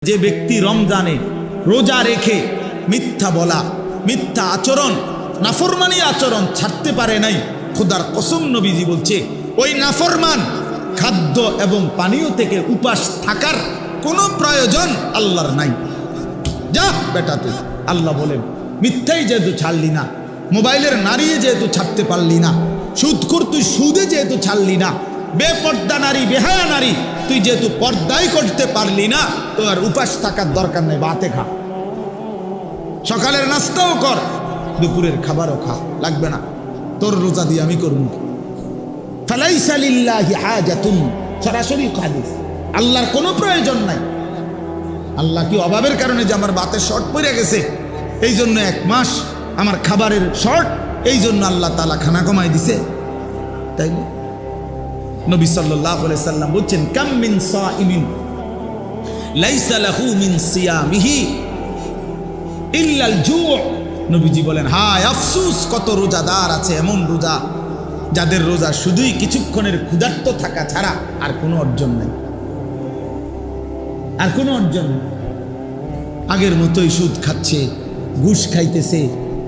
যে ব্যক্তি রমজানে রোজা রেখে মিথ্যা বলা, মিথ্যা আচরণ, নাফরমানি আচরণ ছাড়তে পারে নাই, খোদার কসম নবীজি বলছে ওই নাফরমান খাদ্য এবং পানীয় থেকে উপাস থাকার কোনো প্রয়োজন আল্লাহর নাই। যা বেটা তুই, আল্লাহ বলেন মিথ্যাই যেহেতু ছাড়লি না, মোবাইলের নারী যেহেতু ছাড়তে পারলি না, সুদখোর তুই সুদে যেহেতু ছাড়লি না, বেপর্দা নারী, বেহায়া নারী তুই যেহেতু পর্দাই করতে পারলি না, তো আর উপাস থাকার দরকার নেই, বাতে খা, সকালের নাস্তাও কর, দুপুরের খাবারও খা, লাগবে না, তোর রোজা দিয়ে আমি করব। ফালাইসা লিল্লাহি হাজাতুন, সরাসরি হাদিস, আল্লাহর কোনো প্রয়োজন নাই। আল্লাহ কি অভাবের কারণে যে আমার বাতের শর্ট পড়ে গেছে এই জন্য এক মাস আমার খাবারের শর্ট, এই জন্য আল্লাহ তাআলা খানা কমাই দিছে? তাই না? নবী সাল্লাল্লাহু আলাইহি সাল্লাম বলছেন কাম মিন সাইমিন লাইসা লাহু মিন সিয়ামিহি ইল্লাল জু'। নবীজি বলেন হায় আফসোস, কত রোজাদার আছে এমন রোজা যাদের রোজা শুধুই কিছুক্ষণের ক্ষুধার্ত থাকা ছাড়া আর কোনো অর্জন নাই, আর কোনো অর্জন নেই। আগের মতোই সুদ খাচ্ছে, ঘুষ খাইতেছে,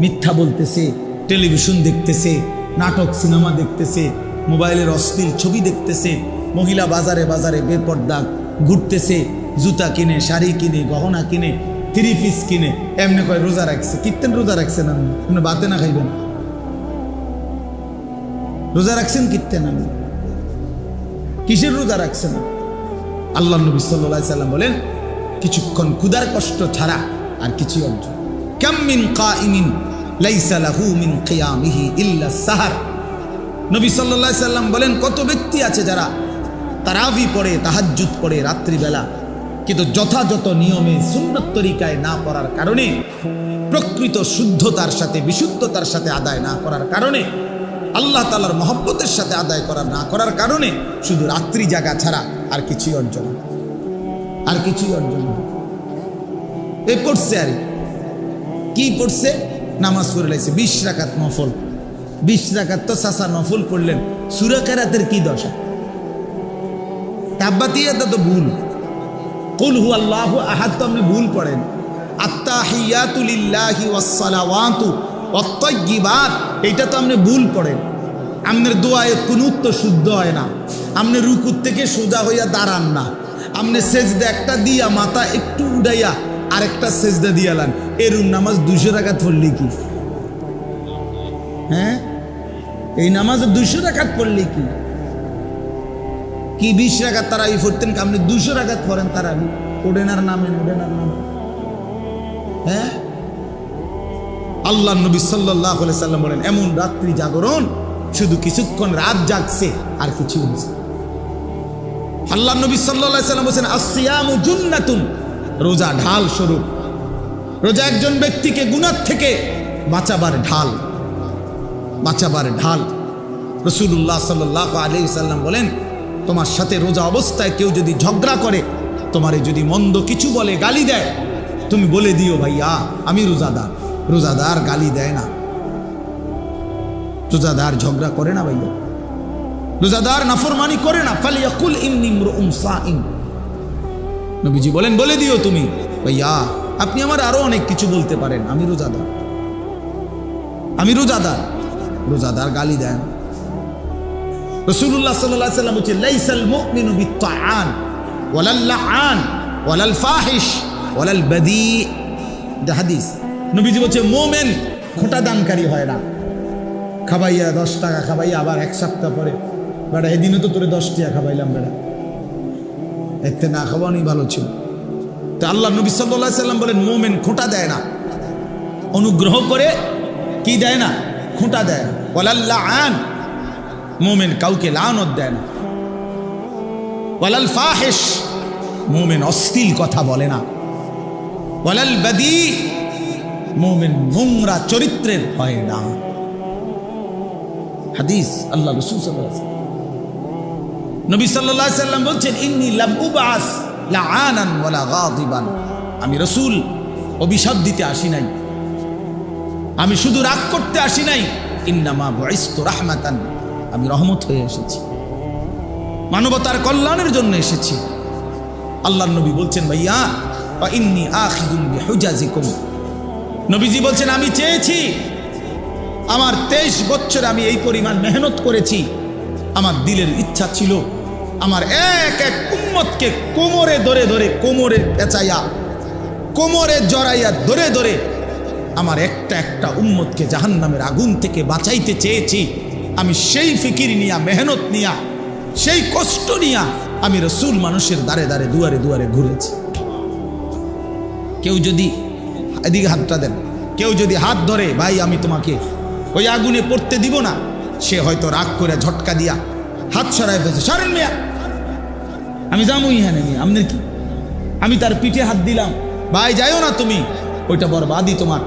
মিথ্যা বলতেছে, টেলিভিশন দেখতেছে, নাটক সিনেমা দেখতেছে, মোবাইলের অশ্লীল ছবি দেখতেছে, মহিলা বাজারে বাজারে বেপর্দা ঘুরতেছে, জুতা কিনে, শাড়ি কিনে, গহনা কিনে, থ্রি পিস কিনে, এমনি কয় রোজা রাখছে। কীর্তেন রোজা রাখছেন আপনি বাতে না খাইবেন? রোজা রাখছেন কীর্তেন আপনি? কিসের রোজা রাখছেন? আল্লাহ নবী সাল্লাল্লাহু আলাইহি সাল্লাম বলেন কিছুক্ষণ ক্ষুধার কষ্ট ছাড়া আর কিছু অর্জন। কাম মিন কাইমিন লাইসা লাহু মিন কিয়ামিহি ইল্লা সাহার। নবী সাল্লাল্লাহু আলাইহি সাল্লাম বলেন কত ব্যক্তি আছে যারা তারাবি পড়ে, তাহাজ্জুদ পড়ে রাত্রিবেলা, কিন্তু যথাযথ নিয়মে সুন্নত তরিকায় না পড়ার কারণে, প্রকৃত শুদ্ধতার সাথে বিশুদ্ধতার সাথে আদায় না করার কারণে, আল্লাহ তাআলার মহব্বতের সাথে আদায় না করার কারণে শুধু রাত্রি জাগা ছাড়া আর কিছুই অর্জন, আর কিছুই অর্জন। এ পড়ছে আর কি পড়ছে? নামাজ পড়ে লাইছে 20 রাকাত নফল। 20 রাকাত তো সাসা নফল পড়লেন, সূরা কেরাতের কি দশা? তাব্বাতিয়াতা তো ভুল, কুল হুয়াল্লাহু আহাদ তো আপনি ভুল পড়েন, আত্তাহিয়াতু লিল্লাহি ওয়াস সালাওয়াতু ওয়াত তাইয়্যিবাত এইটা তো আপনি ভুল পড়েন। আপনার দোয়ায়ে কুনুত তো শুদ্ধ হয় না, আপনি রুকুর থেকে সোজা হইয়া দাঁড়ান না, আপনি সেজদা একটা দিয়া মাথা একটু উড়াইয়া আরেকটা সেজদা দিয়ালান, এরম নামাজ 200 রাকাত পড়লি কি? হ্যাঁ, এই নামাজে 200 রাকাত পড়লি কি? 20 রাকাত তারাবি পড়তেন, আপনি 200 রাকাত পড়েন তারাবি, ওডেনার নামে, ওডেনার নামে। হ্যাঁ, আল্লাহ নবী সাল্লাল্লাহু আলাইহি সাল্লাম বলেন এমন রাত্রি জাগরণ, শুধু কিছুক্ষণ রাত জাগছে আর কিছু হচ্ছে। আল্লাহ নবী সাল্লাল্লাহু আলাইহি সাল্লাম বলেন আসসিয়ামু জুন্নাতুন, রোজা ঢাল স্বরূপ। রোজা একজন ব্যক্তিকে গুনাহ থেকে বাঁচাবার ঢাল, বাঁচাবার ঢাল। রাসূলুল্লাহ সাল্লাল্লাহু আলাইহি সাল্লাম বলেন তোমার সাথে রোজা অবস্থায় কেউ যদি ঝগড়া করে, তোমারে যদি মন্দ কিছু বলে, গালি দেয়, তুমি বলে দিও ভাইয়া আমি রোজাদার। রোজাদার গালি দেয় না, রোজাদার ঝগড়া করে না ভাইয়া, রোজাদার নাফরমানি করে না। ফালিয়াকুল ইন্নী ইমরুউন সাইম, নবীজি বলেন বলে দিও তুমি ভাইয়া আপনি আমার আরো অনেক কিছু বলতে পারেন, আমি রোজাদার, আমি রোজাদার। রোজাদার গালি দেয় না। রাসূলুল্লাহ সাল্লাল্লাহু আলাইহি সাল্লাম বলেন লাইসাল মুমিনু বিত্তাআন ওয়ালাল লাআন ওয়ালাল ফাহিশ ওয়ালাল বাদী। এটা হাদিস। নবীজি বলেন মুমিন খোঁটা দানকারী হয় না, খাবাইয়া 10 টাকা খাবাইয়া আবার এক সপ্তাহ পরে বেটা এদিনও তো তোরে 10 টাকা খাবাইলাম, বেটা এতে না খাওয়ানি ভালো ছিল। তো আল্লাহ নবী সাল্লাল্লাহু আলাইহি সাল্লাম বলেন মুমিন খোঁটা দেয় না, অনুগ্রহ করে কি দেয় না? খোঁটা দেয় না। ওয়ালাল লাআন, মুমিন কাউকে লানত দেয় না। ওয়ালাল ফাহিশ, মুমিন অশ্লীল কথা বলে না। ওয়ালাল বাদী, মুমিন নোংরা চরিত্রের হয় না। হাদিস আল্লাহ রাসূল সাল্লাল্লাহু আলাইহি ওয়াসাল্লাম। নবী সাল্লাল্লাহু আলাইহি ওয়াসাল্লাম বলছেন ইন্নী লাম উবআস লাআনান ওয়ালা গাদিবান, আমি রাসূল অভিশাপ দিতে আসি নাই, আমি শুধু রাগ করতে আসি নাই। ইন্নামা বুইসতু রাহমাতান, আমি রহমত হয়ে এসেছি, মানবতার কল্যাণের জন্য এসেছি। আল্লাহর নবী বলছেন ভাইয়া ওয়া ইন্নী আখিযুন বিহুজাজিকুম। নবীজি বলছেন আমি চেয়েছি, আমার 23 বছর আমি এই পরিমাণ মেহনত করেছি, আমার দিলের ইচ্ছা ছিল আমার এক এক উম্মতকে কোমরে ধরে ধরে, কোমরে পেঁচাইয়া, কোমরে জড়াইয়া ধরে ধরে আমার একটা একটা উম্মতকে জাহান্নামের আগুন থেকে বাঁচাইতে চেয়েছি। আমি সেই ফিকির নিয়া, মেহনত নিয়া, সেই কষ্ট নিয়া আমি রসুল মানুষের দ্বারে দ্বারে, দুয়ারে দুয়ারে ঘুরেছি। কেউ যদি, এদিকে হাতটা দেন, কেউ যদি হাত ধরে ভাই আমি তোমাকে ওই আগুনে পড়তে দিব না, সে হয়তো রাগ করে ঝটকা দিয়া হাত সরাই ফেলছে, সরেন মিয়া, আমি যাবো ইহানে নিয়ে, আপনার কি? আমি তার পিঠে হাত দিলাম, ভাই যাইও না তুমি, ওইটা বরবাদি তোমার।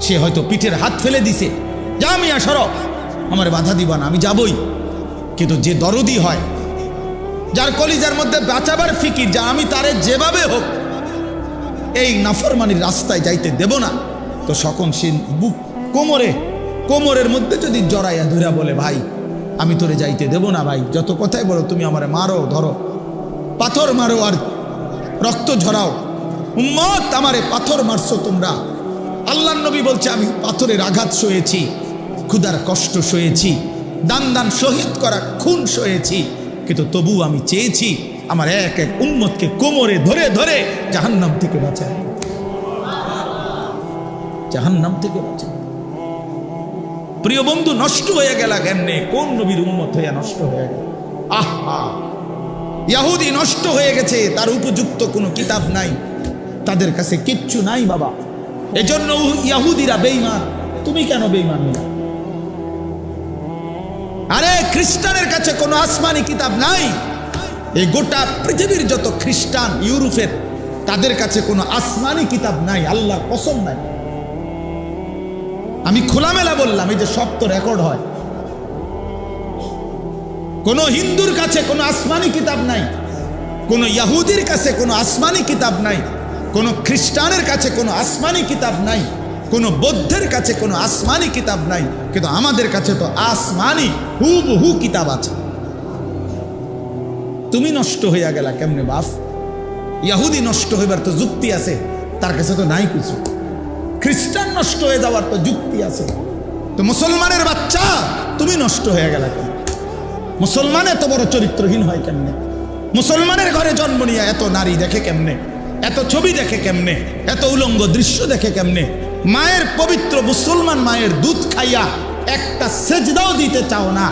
সে হয়তো পিঠের হাত ফেলে দিছে, যা মিয়া সরো, আমার বাধা দিবা না, আমি যাবই। কিন্তু যে দরদি হয়, যার কলিজার মধ্যে বাঁচাবার ফিকির, যা আমি তারে যেভাবে হোক এই নাফরমানির রাস্তায় যাইতে দেব না, তো সকল সে বুক কোমরে, কোমরের মধ্যে যদি জড়াইয়া ধরা বলে ভাই আমি তোরে যাইতে দেব না, ভাই যত কথাই বলো তুমি আমারে মারো, ধরো, পাথর মারো আর রক্ত ঝরাও, উম্মত আমারে পাথর মারছো তোমরা। আল্লাহর নবী বলছে আমি পাথরের আঘাত সয়েছি, ক্ষুধার কষ্ট সয়েছি, দান দান শহীদ করা খুন সয়েছি, কিন্তু তবু আমি চেয়েছি আমার এক এক উম্মতকে কোমরে ধরে ধরে জাহান্নাম থেকে বাঁচায়, জাহান্নাম থেকে বাঁচায়। প্রিয় বন্ধু, নষ্ট হয়ে গেল কেমনে? কোন নবীর উম্মত হইয়া নষ্ট হয়ে গেল? আহা, ইহুদি নষ্ট হয়ে গেছে, তার উপযুক্ত কোনো কিতাব নাই, তাদের কাছে কিচ্ছু নাই বাবা। এজন্য ইহুদিরা বেঈমান। তুমি কেন বেঈমান হইলা? আরে খ্রিস্টানের কাছে কোনো আসমানি কিতাব নাই। এই গোটা পৃথিবীর যত খ্রিস্টান ইউরোপের, তাদের কাছে কোনো আসমানি কিতাব নাই, আল্লাহর কসম নাই। আমি খোলামেলা বললাম, এই যে সব তো রেকর্ড হয়। কোন হিন্দুর কাছে কোনো আসমানি কিতাব নাই, কোন ইহুদির কাছে কোনো আসমানি কিতাব নাই, কোন খ্রিস্টানের কাছে কোনো আসমানি কিতাব নাই, কোন বৌদ্ধের কাছে কোনো আসমানি কিতাব নাই, কিন্তু আমাদের কাছে তো আসমানি হুবহু কিতাব আছে। তুমি নষ্ট হইয়া গেলা কেমনে বাপ? ইহুদি নষ্ট হইবার তো যুক্তি আছে, তার কাছে তো নাই কিছু। খ্রিস্টান নষ্ট হয়ে যাওয়ার তো যুক্তি আছে, তো মুসলমানের বাচ্চা তুমি নষ্ট হয়ে গেলা কেন? মুসলমান এত বড় চরিত্রহীন হয় কেমনে? মুসলমানের ঘরে জন্ম নিয়ে এত নারী দেখে কেমনে? এত ছবি দেখে কেমনে? এত উলঙ্গ দৃশ্য দেখে কেমনে? মায়ের পবিত্র মুসলমান মায়ের দুধ খাইয়া একটা সেজদাও দিতে চাও না,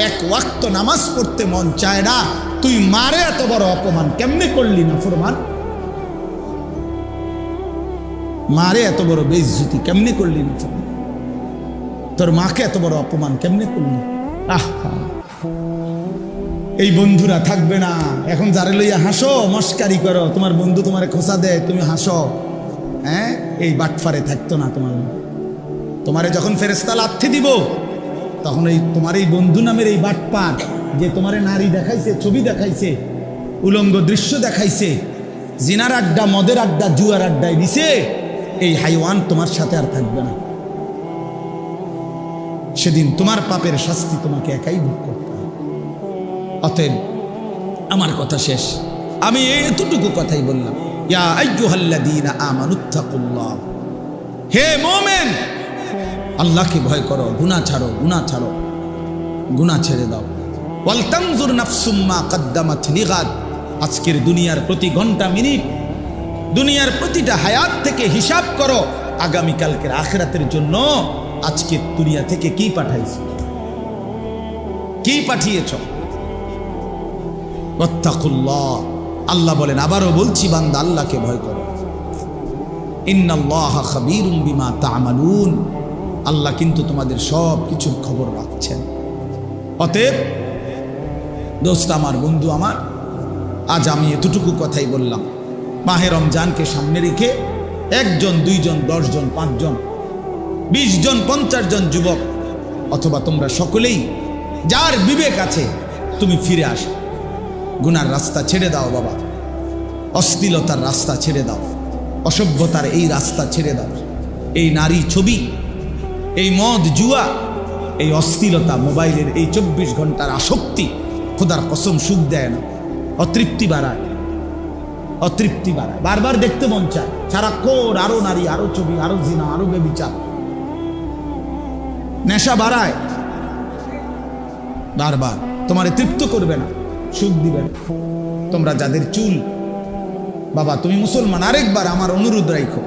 এক ওয়াক্ত নামাজ পড়তে মন চায় না, তুই মারে এত বড় অপমান কেমনে করলি না ফরমান? মারে এত বড় বেইজ্জতি কেমনে করলি না ফরমান? তোর মাকে এত বড় অপমান কেমনে করলি? আহা, এই বন্ধুরা থাকবে না। এখন যারে লইয়া হাসো, মস্কারি করো, তোমার বন্ধু তোমারে খোঁচা দেয়, তুমি হাসো, হ্যাঁ, এই বাটফারে থাকতো না। তোমারে যখন ফেরেশতা লাথি দিব, তখন এই তোমার এই বন্ধু নামের এই বাটপার, যে তোমারে নারী দেখাইছে, ছবি দেখাইছে, উলঙ্গ দৃশ্য দেখাইছে, জিনার আড্ডা, মদের আড্ডা, জুয়ার আড্ডায় দিছে, এই হাইওয়ান তোমার সাথে আর থাকবে না। সেদিন তোমার পাপের শাস্তি তোমাকে একাই ভোগ করতে হবে। অতএব আমার কথা শেষ, আমি এতটুকু কথাই বললাম, ইয়া আইয়ুহাল্লাযীনা আমানুত্তাকুল্লাহ, হে মুমিন, আল্লাহকে ভয় করো, গুনাহ ছাড়ো, গুনাহ ছাড়ো, গুনাহ ছেড়ে দাও। ওয়াল তানজুর নাফসুম মা কদ্দামাত লিগাদ, আজকের দুনিয়ার প্রতি ঘন্টা মিনিট, দুনিয়ার প্রতিটা হায়াত থেকে হিসাব করো আগামীকালকের আখিরাতের জন্য আজকে দুনিয়া থেকে কি পাঠাইছো, কি পাঠিয়েছ। ওয়াত্তাকুল্লাহ, আল্লাহ বলেন, আবারও বলছি বান্দা আল্লাহকে ভয় করো। ইন্নাল্লাহা খাবীরুম বিমা তা'মালুন, আল্লাহ কিন্তু তোমাদের সব কিছুর খবর রাখছেন। অতএব দোস্ত আমার, বন্ধু আমার, আজ আমি এতটুকু কথাই বললাম। মাহে রমজানকে সামনে রেখে 1 জন, 2 জন, 10 জন, 5 জন, 20 জন, 50 জন যুবক, অথবা তোমরা সকলেই যার বিবেক আছে, তুমি ফিরে আসো, গুনার রাস্তা ছেড়ে দাও বাবা, অশ্লীলতার রাস্তা ছেড়ে দাও, অসভ্যতার এই রাস্তা ছেড়ে দাও। এই নারী ছবি, এই মদ জুয়া, এই অশ্লীলতা, মোবাইলের এই 24 ঘন্টার আসক্তি খোদার কসম সুখ দেয় না, অতৃপ্তি বাড়ায়। অতৃপ্তি বাড়ায়, বারবার দেখতে মন চায়, সারাক্ষণ আরো নারী, আরো ছবি, আরো জিনা, আরো বেবিচার, নেশা বাড়ায়, বারবার তোমারে তৃপ্ত করবে না, সুখ দিবে না। তোমরা যাদের চুল, বাবা তুমি মুসলমান, আরেকবার আমার অনুরোধ রাখো,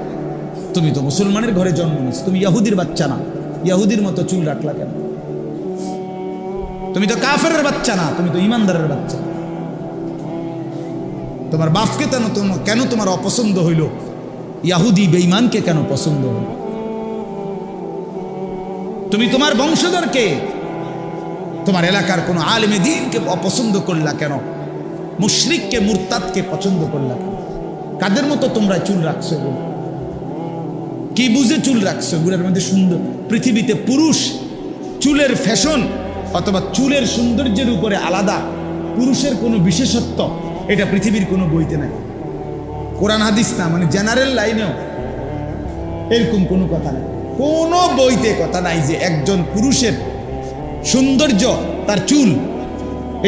তুমি তো মুসলমানের ঘরে জন্ম নিস, তুমি ইহুদির বাচ্চা না, ইহুদির মতো চুল রাখলা কেন? তুমি তো কাফেরের বাচ্চা না, তুমি তো ইমানদারের বাচ্চা। তোমার বাপকে কেন তোমার অপছন্দ হইল? ইহুদি বেঈমানকে কেন পছন্দ হইল? তুমি তোমার বংশধরকে, তোমার এলাকার কোন আলেমে দ্বীনকে অপছন্দ করলা কেন? মুশরিককে, মুরতাদকে পছন্দ করলা কেন? কাদের মতো তোমরা চুল রাখছো? কি বুঝে চুল রাখছো? গুড়ের মধ্যে সুন্দর, পৃথিবীতে পুরুষ চুলের ফ্যাশন অথবা চুলের সৌন্দর্যের উপরে আলাদা পুরুষের কোনো বিশেষত্ব এটা পৃথিবীর কোনো বইতে নাই, কোরআন হাদিস না, মানে জেনারেল লাইনেও এরকম কোনো কথা নাই, কোনো বইতে কথা নাই যে একজন পুরুষের সৌন্দর্য তার চুল,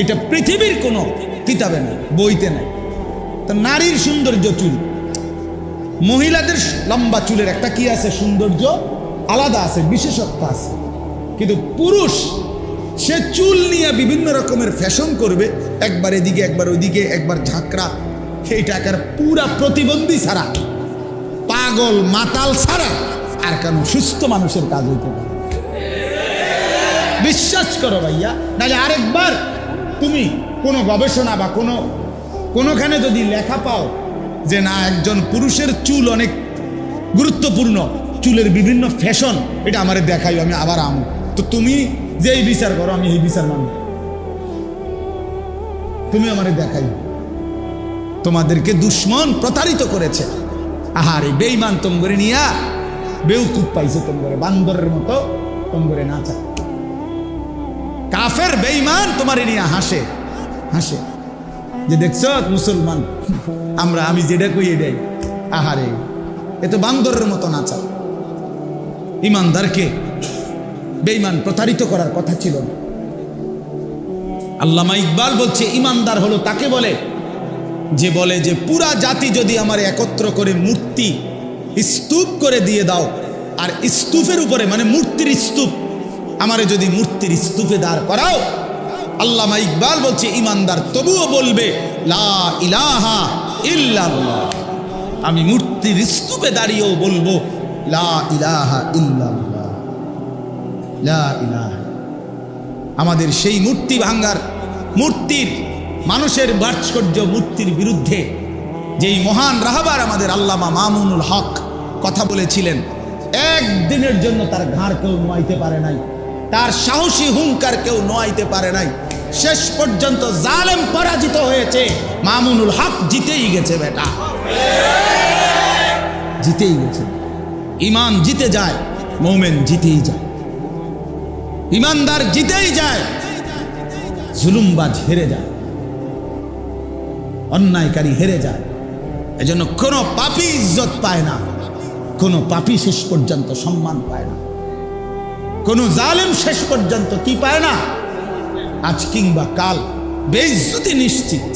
এটা পৃথিবীর কোনো কিতাবে নাই, বইতে নাই। তা নারীর সৌন্দর্য চুল, মহিলাদের লম্বা চুলের একটা কি আছে, সৌন্দর্য আলাদা আছে, বিশেষত্ব আছে। কিন্তু পুরুষ সে চুল নিয়ে বিভিন্ন রকমের ফ্যাশন করবে, একবার এদিকে একবার ওইদিকে, একবার ঝাঁকড়া, সেই টাকার পুরা প্রতিবন্ধী ছাড়া, পাগল মাতাল ছাড়া আর কেন সুস্থ মানুষের কাজ হইতে পারে? বিশ্বাস করো ভাইয়া, নাহলে আরেকবার তুমি কোনো গবেষণা বা কোনোখানে যদি লেখা পাও যে না একজন পুরুষের চুল অনেক গুরুত্বপূর্ণ, চুলের বিভিন্ন ফ্যাশন, এটা আমারে দেখাই, আমি আবার আমু, তো তুমি যে এই বিচার করো, আমি এই বিচার মানব, তুমি আমারে দেখাই। তোমাদেরকে দুশ্মন প্রতারিত করেছে, আহারে বেঈমান তোমরে নিয়া বেউকুফ পাইছে, তোমরে বান্দরের মতো তোমরে নাচা, কাফের বেঈমান তোমারে নিয়ে হাসে হাসে, যে দেখছো মুসলমান আমরা, আমি যেটা কই এটাই, আহারে এ তো বান্দরের মতো নাচা। ইমানদারকে বেঈমান প্রতারিত করার কথা ছিল না। আল্লামা ইকবাল বলছে ইমানদার হলো তাকে বলে যে বলে যে পুরা জাতি যদি আমার একত্র করে মূর্তি স্তূপ করে দিয়ে দাও, আর স্তূপের উপরে মানে মূর্তির স্তূপ, আমারে যদি মূর্তির স্তূপে দাঁড় করাও, আল্লামা ইকবাল বলছে ইমানদার তবুও বলবে লা ইলাহা ইল্লাল্লাহ, আমি মূর্তির স্তূপে দাঁড়িয়েও বলবো লা ইলাহা ইল্লাল্লাহ, লা ইলাহা। আমাদের সেই মূর্তি ভাঙ্গার, মূর্তির, মানুষের ভাস্কর্য মূর্তির বিরুদ্ধে যেই মহান রাহবার আমাদের আল্লামা মামুনুল হক কথা বলেছিলেন, একদিনের জন্য তার ঘাড় কেউ নোয়াইতে পারে নাই, তার সাহসী হুঙ্কার কেউ নোয়াইতে পারে নাই, শেষ পর্যন্ত জালেম পরাজিত হয়েছে, মামুনুল হক জিতেই গেছে, বেটা জিতেই গেছে। ইমান জিতে যায়, মুমিন জিতেই যায়, ইমানদার জিতেই যায়, জুলুমবাজ হেরে যায়, অন্যায়কারী হেরে যায়। এজন্য কোনো পাপী ইজ্জত পায় না, কোনো পাপী শেষ পর্যন্ত সম্মান পায় না, কোনো জালেম শেষ পর্যন্ত কি পায় না, আজ কিংবা কাল বেইজ্জতি নিশ্চিত,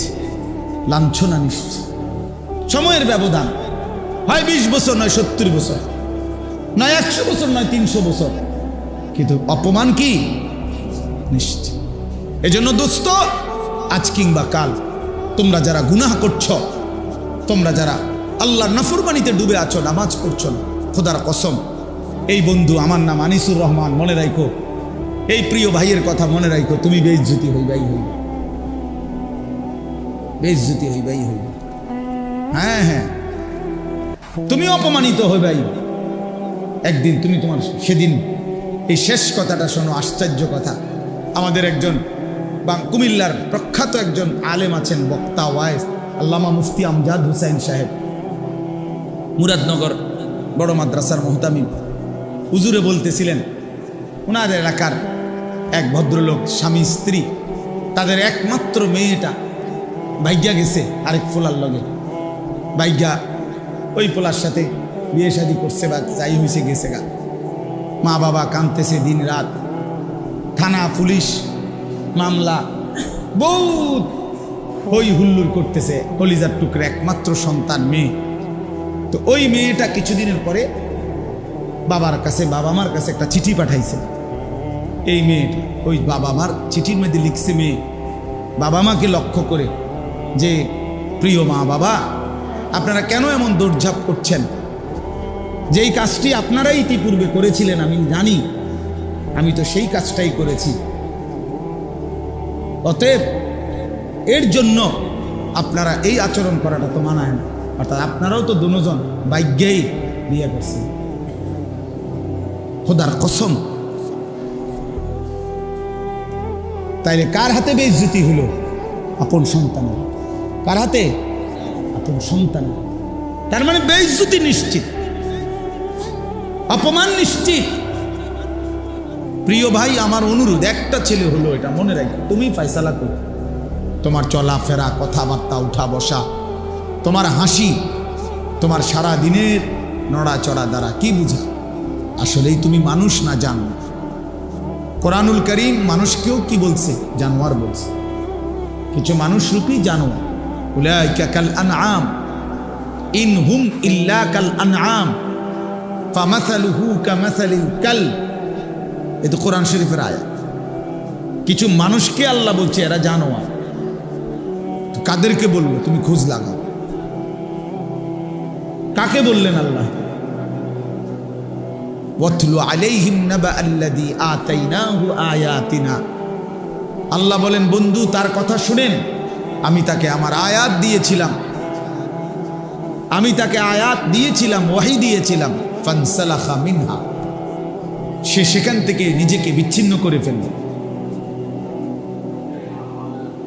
লাঞ্ছনা নিশ্চিত। সময়ের ব্যবধান, হয় 20 বছর, নয় 70 বছর, নয় 100 বছর, নয় 300 বছর, কিন্তু অপমান কি নিশ্চিত। এজন্য দোস্ত, আজ কিংবা কাল তোমরা যারা গুনাহ করছো, তোমরা যারা আল্লাহর নাফরমানিতে ডুবে আছো, নামাজ পড়ছো না, খোদার কসম, এই বন্ধু আমার নাম আনিসুর রহমান, মনে রাখো, এই প্রিয় ভাইয়ের কথা মনে রাখো, তুমি বেইজ্জতি হইবাই হইবে, বেইজ্জতি হইবাই হইবে। হ্যাঁ হ্যাঁ, তুমি অপমানিত হইবাই একদিন। তুমি তোমার সেদিন এই শেষ কথাটা শোনো, আশ্চর্য কথা। আমাদের একজন কুমিল্লার প্রখ্যাত একজন আলেম আছেন, বক্তা, ওয়াইজ, আল্লামা মুফতি আমজাদ হুসাইন সাহেব, মুরাদনগর বড় মাদ্রাসার মুহতামিম, হুজুরে বলতেছিলেন ওনার এলাকার এক ভদ্রলোক, স্বামী স্ত্রী, তাদের একমাত্র মেয়েটা ভাইগা গেছে আরেক পোলার লগে, ভাইগা ওই পোলার সাথে বিয়ে শাদী করছে বা যাই হয়েছে গেছে গা, মা বাবা কাঁদতেছে দিন রাত, থানা পুলিশ মামলা, বহুত হই হুল্লুর করতেছে, কলিজার টুকরে একমাত্র সন্তান মেয়ে। তো ওই মেয়েটা কিছুদিনের পরে বাবা মার কাছে একটা চিঠি পাঠাইছে। এই মেয়েটা ওই বাবা মার চিঠির মধ্যে লিখছে মেয়ে বাবা মাকে লক্ষ্য করে যে, প্রিয় মা বাবা, আপনারা কেন এমন দৌড়ঝাঁপ করছেন? যেই কাজটি আপনারাই ইতিপূর্বে করেছিলেন আমি জানি, আমি তো সেই কাজটাই করেছি। অতএব এর জন্য আপনারা এই আচরণ করাটা তো মানায় না। অর্থাৎ আপনারাও তো দুজন ভাগ্যেই বিয়ে করছেন। খোদার কসম, তাইলে কার হাতে বেইজ্জতি হলো? আপন সন্তানের। কার হাতে? আপন সন্তানের। তার মানে বেইজ্জতি নিশ্চিত, অপমান নিশ্চিত। প্রিয় ভাই, আমার অনুরোধ, একটা ছেলে হলো, এটা মনে রাখো, তুমি ফয়সালা করো। তোমার চলাফেরা, কথাবার্তা, উঠা বসা, তোমার হাসি, তোমার সারা দিনের নড়াচড়া দ্বারা কি বুঝা আসলেই তুমি মানুষ না জানো? কোরআনুল কারীম মানুষকেও কি বলছে? জানোয়ার বলছে। কিছু মানুষ রূপী জানোয়ার। উলাইকা কাল আনআম ইন হুম ইল্লা কাল আনআম ফামাসালুহু কামাসালিল কালব। এই তো কোরআন শরীফের আয়াত। কিছু মানুষকে আল্লাহ বলছে এরা জানোয়ার। কাদেরকে বললো? তুমি খোঁজ লাগাও। কাকে বললেন আল্লাহ? ওয়াতলু আলাইহিম নাবা আল্লাযী আতাইনাহু আয়াতিনা। আল্লাহ বলেন, বন্ধু তার কথা শুনেন, আমি তাকে আমার আয়াত দিয়েছিলাম, আমি তাকে আয়াত দিয়েছিলাম, ওয়াহি দিয়েছিলাম। ফানসালাখা মিনহা, সে সেখান থেকে নিজেকে বিচ্ছিন্ন করে ফেলল।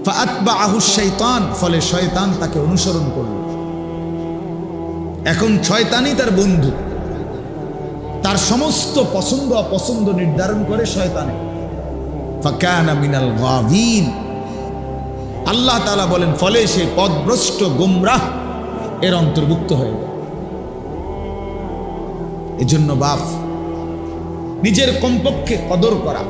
ফাআতবাআহু শাইতান, ফলে শয়তান তাকে অনুসরণ করল। এখন শয়তানই তার বন্ধু, তার সমস্ত পছন্দ অপছন্দ নির্ধারণ করে শয়তানে। ফাকানা মিনাল গাবিন, আল্লাহ তাআলা বলেন, ফলে সে পথভ্রষ্ট গোমরাহ এর অন্তর্ভুক্ত হয়ে গেল। এজন্য বাপ, নিজের কমপক্ষে কদর করা,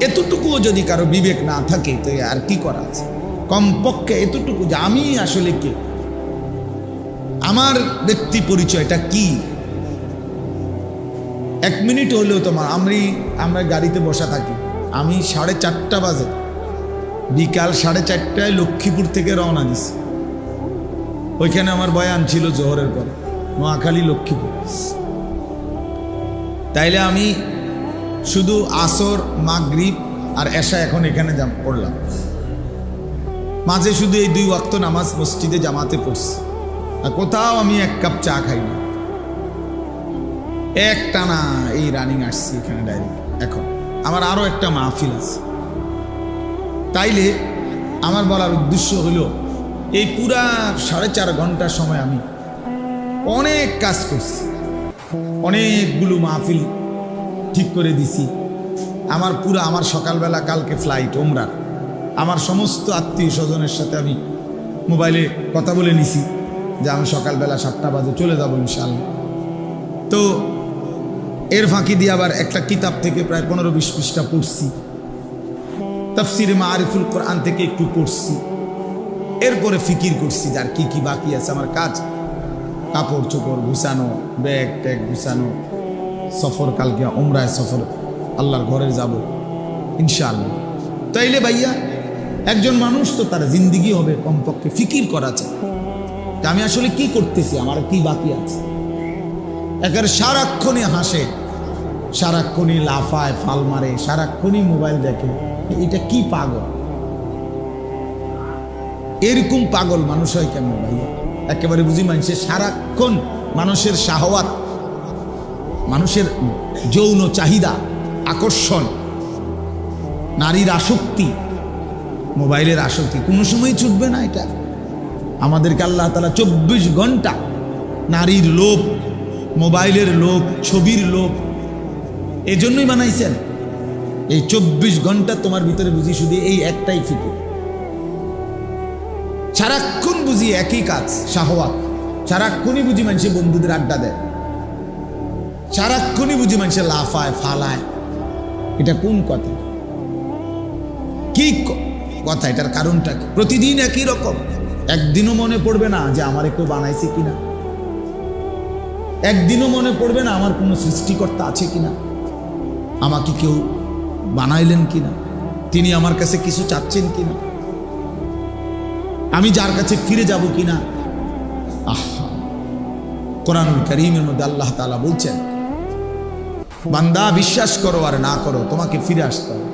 এতটুকুও যদি কারো বিবেক না থাকে তো আর কি করা আছে? কমপক্ষে এতটুকু যে আমি আসলে কে, আমার ব্যক্তি পরিচয়টা কি। এক মিনিট হলেও তোমার, আমরা গাড়িতে বসা থাকি, আমি 4:30 বাজে, বিকাল 4:30টায় লক্ষ্মীপুর থেকে রওনা দিছি। ওইখানে আমার বয়ান ছিল জোহরের পরে, নোয়াখালী লক্ষ্মীপুর। তাইলে আমি শুধু আসর, মাগরিব আর এশা এখন এখানে পড়লাম। মাঝে শুধু এই 2 ওয়াক্ত নামাজ মসজিদে জামাতে পড়ছি। আর কোথাও আমি 1 কাপ চা খাইনি। একটানা এই রানিং আসছি এখানে ডাইরেক্ট। এখন আমার আরো একটা মাহফিল আছে। তাইলে আমার বলার উদ্দেশ্য হলো, এই পুরা 4.5 ঘন্টার সময় আমি অনেক কাজ করছি, অনেকগুলো মাহফিল ঠিক করে দিছি। আমার সকালবেলা কালকে ফ্লাইট ওমরার। আমার সমস্ত আত্মীয় স্বজনের সাথে আমি মোবাইলে কথা বলে নিছি যে আমি সকালবেলা 7টা বাজে চলে যাবো ইনশাআল্লাহ। তো এর ফাঁকি দিয়ে আবার একটা কিতাব থেকে প্রায় 15-20 পৃষ্ঠা পড়ছি, তাফসিরে মাআরিফুল কোরআন থেকে একটু পড়ছি। এরপরে ফিকির করছি যার কি কি বাকি আছে আমার কাজ, কাপড় চোপড় গুছানো, ব্যাগ ট্যাগ গুছানো, সফর, কালকে ওমরায় সফর, আল্লাহর ঘরে যাব ইনশাআল্লাহ। তাইলে ভাইয়া, একজন মানুষ তো তার জিন্দিগি হবে কমপক্ষে ফিকির করা চাই যে আমি আসলে কি করতেছি, আমার কি বাকি আছে। একের সারাক্ষণই হাসে, সারাক্ষণই লাফায়, ফাল মারে, সারাক্ষণই মোবাইল দেখে, এটা কি পাগল? এরকম পাগল মানুষ হয় কেমন ভাইয়া? একেবারে বুঝি মানুষের সারাক্ষণ মানুষের শাহওয়াত, মানুষের যৌন চাহিদা, আকর্ষণ, নারীর আসক্তি, মোবাইলের আসক্তি কোনো সময় ছুটবে না। এটা আমাদেরকে আল্লাহ তাআলা 24 ঘন্টা নারীর লোভ, মোবাইলের লোভ, ছবির লোভ এজন্যই বানাইছেন। এই 24 ঘন্টা তোমার ভিতরে বুঝি শুধু এই একটাই ফিকির, সারাক্ষণ বুঝি একই কাজ, শাহওয়াত। সারাক্ষণই বুঝি মানুষে বন্ধুদের আড্ডা দেয়, সারাক্ষণই বুঝি মানুষে লাফায় ফালায়। এটা কোন কথা? কি কথা, এটার কারণটা কি? প্রতিদিন একই রকম। একদিনও মনে পড়বে না যে আমার কেউ বানাইছে কিনা, একদিনও মনে পড়বে না আমার কোনো সৃষ্টিকর্তা আছে কিনা, আমাকে কেউ বানাইলেন কিনা, তিনি আমার কাছে কিছু চাচ্ছেন কিনা, আমি যার কাছে ফিরে যাব কিনা। আহা, কোরআনুল কারীমের মধ্যে আল্লাহ তাআলা বলছেন, বান্দা বিশ্বাস করো আর না করো তোমাকে ফিরে আসতে হবে,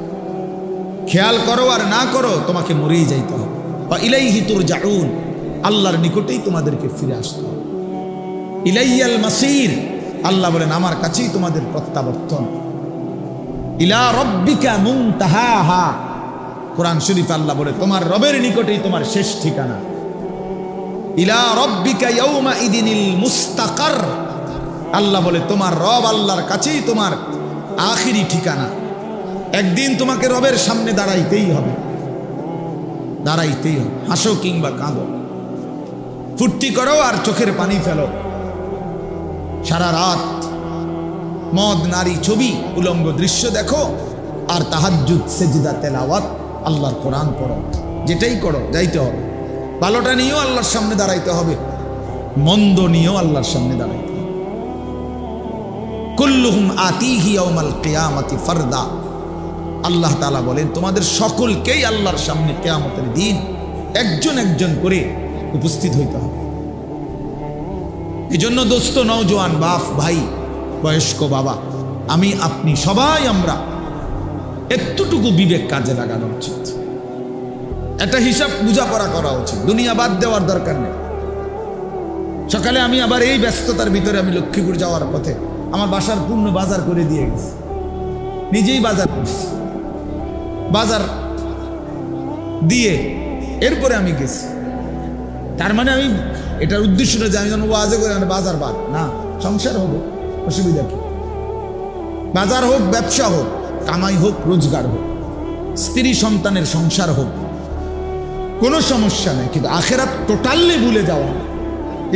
খেয়াল করো আর না করো তোমাকে মরেই যাইতে হবে। বা ইলাইহি তুরজাউন, আল্লাহর নিকটেই তোমাদেরকে ফিরে আসতে হবে। ইলাইয়াল মাসির, আল্লাহ বলেন আমার কাছেই তোমাদের প্রত্যাবর্তন। ইলা রাব্বিকা মুনতাহাহা, কোরআন শরীফে আল্লাহ বলে তোমার রবের নিকটেই তোমার শেষ ঠিকানা। ইলা রাব্বিকা ইয়াউমা ইদিনিল মুস্তাকার, আল্লাহ বলে তোমার রব আল্লাহর কাছেই তোমার আখিরি ঠিকানা। একদিন তোমাকে রবের সামনে দাঁড়াইতেই হবে, দাঁড়াইতেই হবে। হাসো কিংবা কাঁদো, ফুর্তি করো আর চোখের পানি ফেলো, সারা রাত মদ নারী ছবি উলঙ্গ দৃশ্য দেখো, আর তাহাজ্জুদ সেজদা তেলাওয়াত আল্লাহর কোরআন পড়ো, যেটাই করো যাইতে হবে। ভালোটা নিয়েও আল্লাহর সামনে দাঁড়াইতে হবে, মন্দ নিয়েও আল্লাহর সামনে দাঁড়াইতে হবে। কুল্লুহুম আতিহি ইয়াউমাল কিয়ামাতি ফারদা, আল্লাহ তাআলা বলেন তোমাদের সকলকেই আল্লাহর সামনে কিয়ামতের দিন একজন একজন করে উপস্থিত হইতে হবে। এজন্য দোস্ত, নওজোয়ান, বাপ, ভাই, বয়স্ক, বাবা, আমি, আপনি সবাই আমরা একটুটুকু বিবেক কাজে লাগানো উচিত, একটা হিসাব বোঝাপড়া করা উচিত। দুনিয়া বাদ দেওয়ার দরকার নেই। সকালে আমি আবার এই ব্যস্ততার ভিতরে আমি লক্ষ্মীপুর যাওয়ার পথে আমার বাসার পূর্ণ বাজার করে দিয়ে গেছি, নিজেই বাজার করছি, বাজার দিয়ে এরপরে আমি গেছি। তার মানে আমি এটার উদ্দেশ্য না যে আমি যেন ওয়াজে করে বাজার বাদ না, সংসার হবে, অসুবিধা কি? বাজার হোক, ব্যবসা হোক, কামাই হোক, রোজগার হোক, স্ত্রী সন্তানের সংসার হোক, কোনো সমস্যা নেই। কিন্তু আখেরাত টোটালি ভুলে যাওয়া,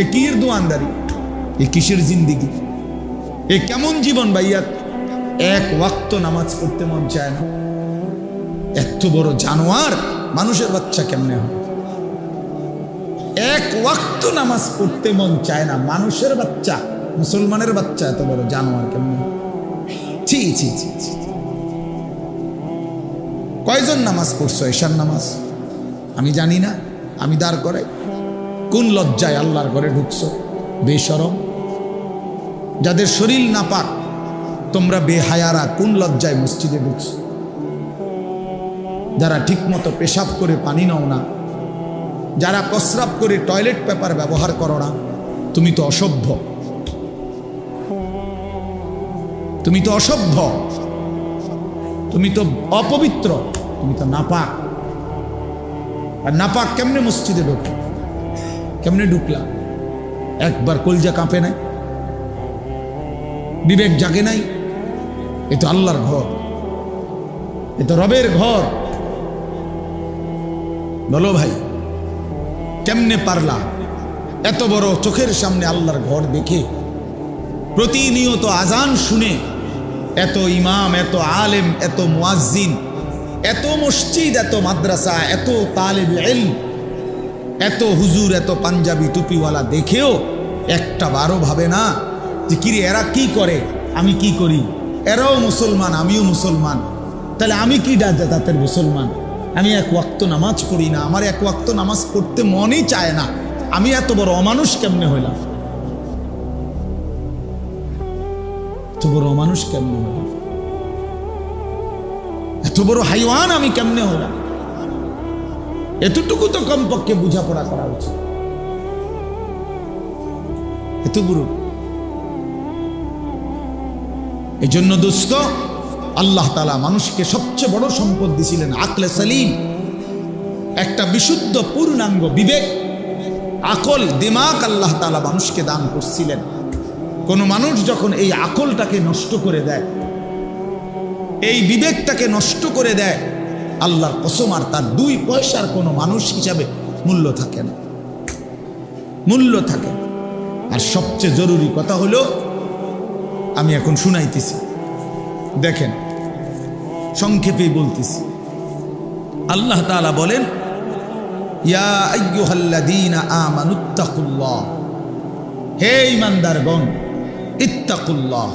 এ কির দোয়ানদারি, এ কিসের জিন্দিগি, এ কেমন জীবন ভাইয়া? এক ওয়াক্ত নামাজ পড়তে মন চায় না। এত বড় জানোয়ার মানুষের বাচ্চা কেমনে হয়? এক ওয়াক্ত নামাজ পড়তে মন চায় না, মানুষের বাচ্চা, মুসলমানের বাচ্চা এত বড় জানোয়ার কেমনে হয়? ছি ছি ছি ছি। কয়জন নামাজ পড়ছো এশার নামাজ? আমি জানি না, আমি দাঁড় করে কোন লজ্জায় আল্লাহর ঘরে ঢুকছো? বেশরম, যাদের শরীর নাপাক, তোমরা বেহায়ারা কোন লজ্জায় মসজিদে ঢুকছো? যারা ঠিক মতো পেশাব করে পানি নাও না, যারা প্রস্রাব করে টয়লেট পেপার ব্যবহার করো না, তুমি তো অসভ্য, তুমি তো অসভ্য, তুমি তো অপবিত্র, তুমি তো নাপাক। আর নাপাক কেমনে মসজিদে ঢুকলো? কেমনে ঢুকলা? একবার কলজা কাঁপে নাই? বিবেক জাগে নাই? এ তো আল্লাহর ঘর, এ তো রবের ঘর। বলো ভাই, কেমনে পারলা এত বড় চোখের সামনে আল্লাহর ঘর দেখে, প্রতিনিয়ত আজান শুনে, এত ইমাম, এত আলেম, এত মুয়াজ্জিন, এত মসজিদ, এত মাদ্রাসা, এত তালিব ইলম, এত হুজুর, এত পাঞ্জাবি টুপিওয়ালা দেখেও একটা বারো ভাবে না যে কিরে এরা কি করে, আমি কি করি? এরাও মুসলমান, আমিও মুসলমান, তাহলে আমি কি জাতের মুসলমান? আমি এক ওয়াক্ত নামাজ পড়ি না, আমার এক ওয়াক্ত নামাজ পড়তে মনই চায় না, আমি এত বড় অমানুষ কেমনে হইলাম? এত বড় অমানুষ কেমনে হইলাম? এত বড় হাইওয়ান আমি কেমনে হইলাম? এতটুকু তো কমপক্ষে বোঝাপড়া করা উচিত। এত বড়, এই জন্য দোস্ত, আল্লাহ তাআলা মানুষকে সবচেয়ে বড় সম্পদ দিয়েছিলেন আকলে সালিম, একটা বিশুদ্ধ পূর্ণাঙ্গ বিবেক, আকল, দিমাগ আল্লাহ তাআলা মানুষকে দান করছিলেন। কোন মানুষ যখন এই আকলটাকে নষ্ট করে দেয়, এই বিবেকটাকে নষ্ট করে দেয়, আল্লাহর কসম আর তার 2 পয়সার কোনো মানুষ হিসাবে মূল্য থাকে না, মূল্য থাকে। আর সবচেয়ে জরুরি কথা হলো, আমি এখন শুনাইতেছি, দেখেন সংক্ষেপেই বলতেছি, আল্লাহ তাআলা বলেন, ইয়া আইয়ুহাল্লাযীনা আমানুত্তাকুল্লাহ, হে ঈমানদারগণ, ইত্তাকুল্লাহ।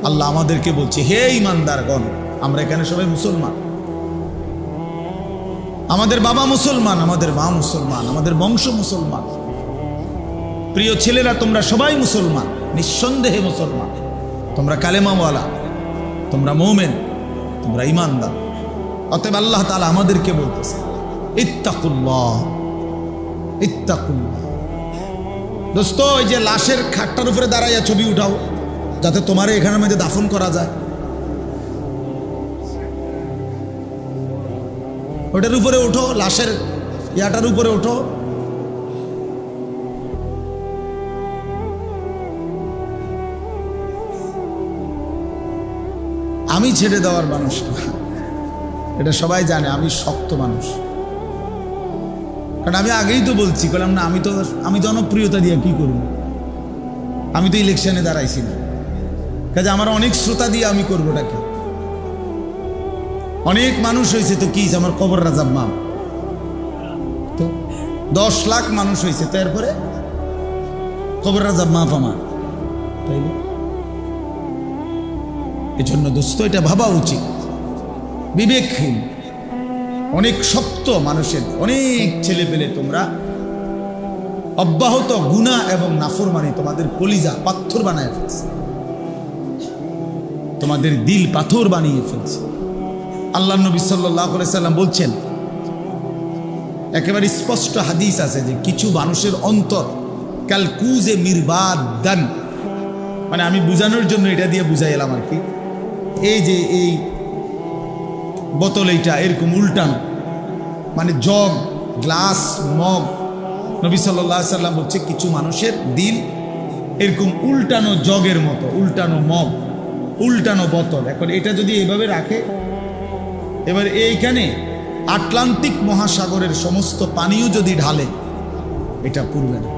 আল্লাহ আমাদেরকে বলছে, হে ঈমানদারগণ। আমরা এখানে সবাই মুসলমান, আমাদের বাবা মুসলমান, আমাদের মা মুসলমান, আমাদের বংশ মুসলমান। প্রিয় ছেলেরা, তোমরা সবাই মুসলমান, নিঃসন্দেহে মুসলমান। তোমরা কালেমাওয়ালা, তোমরা মুমিন, তোমরা ঈমানদার। অতএব আল্লাহ তাআলা আমাদেরকে বলতেছে, ইত্তাকুল্লাহ, ইত্তাকুল্লাহ। দোস্ত, ওই যে লাশের খাটটার উপরে দাঁড়াইয়া ছবি উঠাও, যাতে তোমার এখানের মধ্যে দাফন করা যায়। ওটার উপরে ওঠো, লাশের ইয়াটার উপরে ওঠো। আমি ছেড়ে দেওয়ার মানুষ না, এটা সবাই জানে। আমি শক্ত মানুষ, কারণ আমি আগেই তো বলছি, বললাম না আমি জনপ্রিয়তা দিয়ে কি করব? আমি তো ইলেকশনে দাঁড়াইছি না, কাজে আমার অনেক শ্রোতা দিয়ে আমি করবোটা কি? অনেক মানুষ হয়েছে তো কি, আমার কবর রাজাব মাম তো 10 লাখ মানুষ হয়েছে, তো এরপরে কবর রাজাব মাফ আমার, তাই না? এজন্য দোস্ত, এটা ভাবা উচিত। বিবেকহীন অনেক শক্ত মানুষের অনেক ছেলে পেলে তোমরা অব্যাহত গুনাহ এবং নাফরমানি তোমাদের কলিজা পাথর বানায় ফেলছে, তোমাদের দিল পাথর বানিয়ে ফেলছে। আল্লাহ নবী সাল্লাল্লাহু আলাইহি সাল্লাম বলছেন, একেবারে স্পষ্ট হাদিস আছে যে কিছু মানুষের অন্তর কালকুজে মিরবাদান, মানে আমি বুঝানোর জন্য এটা দিয়ে বুঝাই এলাম আর কি। এই যে এই বোতল, এইটা এরকম উল্টানো, মানে জগ, গ্লাস, মগ। নবী সাল্লাল্লাহু আলাইহি সাল্লাম বলছে কিছু মানুষের দিল এরকম উল্টানো জগের মতো, উল্টানো মগ, উল্টানো বোতল। এখন এটা যদি এইভাবে রাখে, এবার এইখানে আটলান্টিক মহাসাগরের সমস্ত পানিও যদি ঢালে, এটা পুরবে না।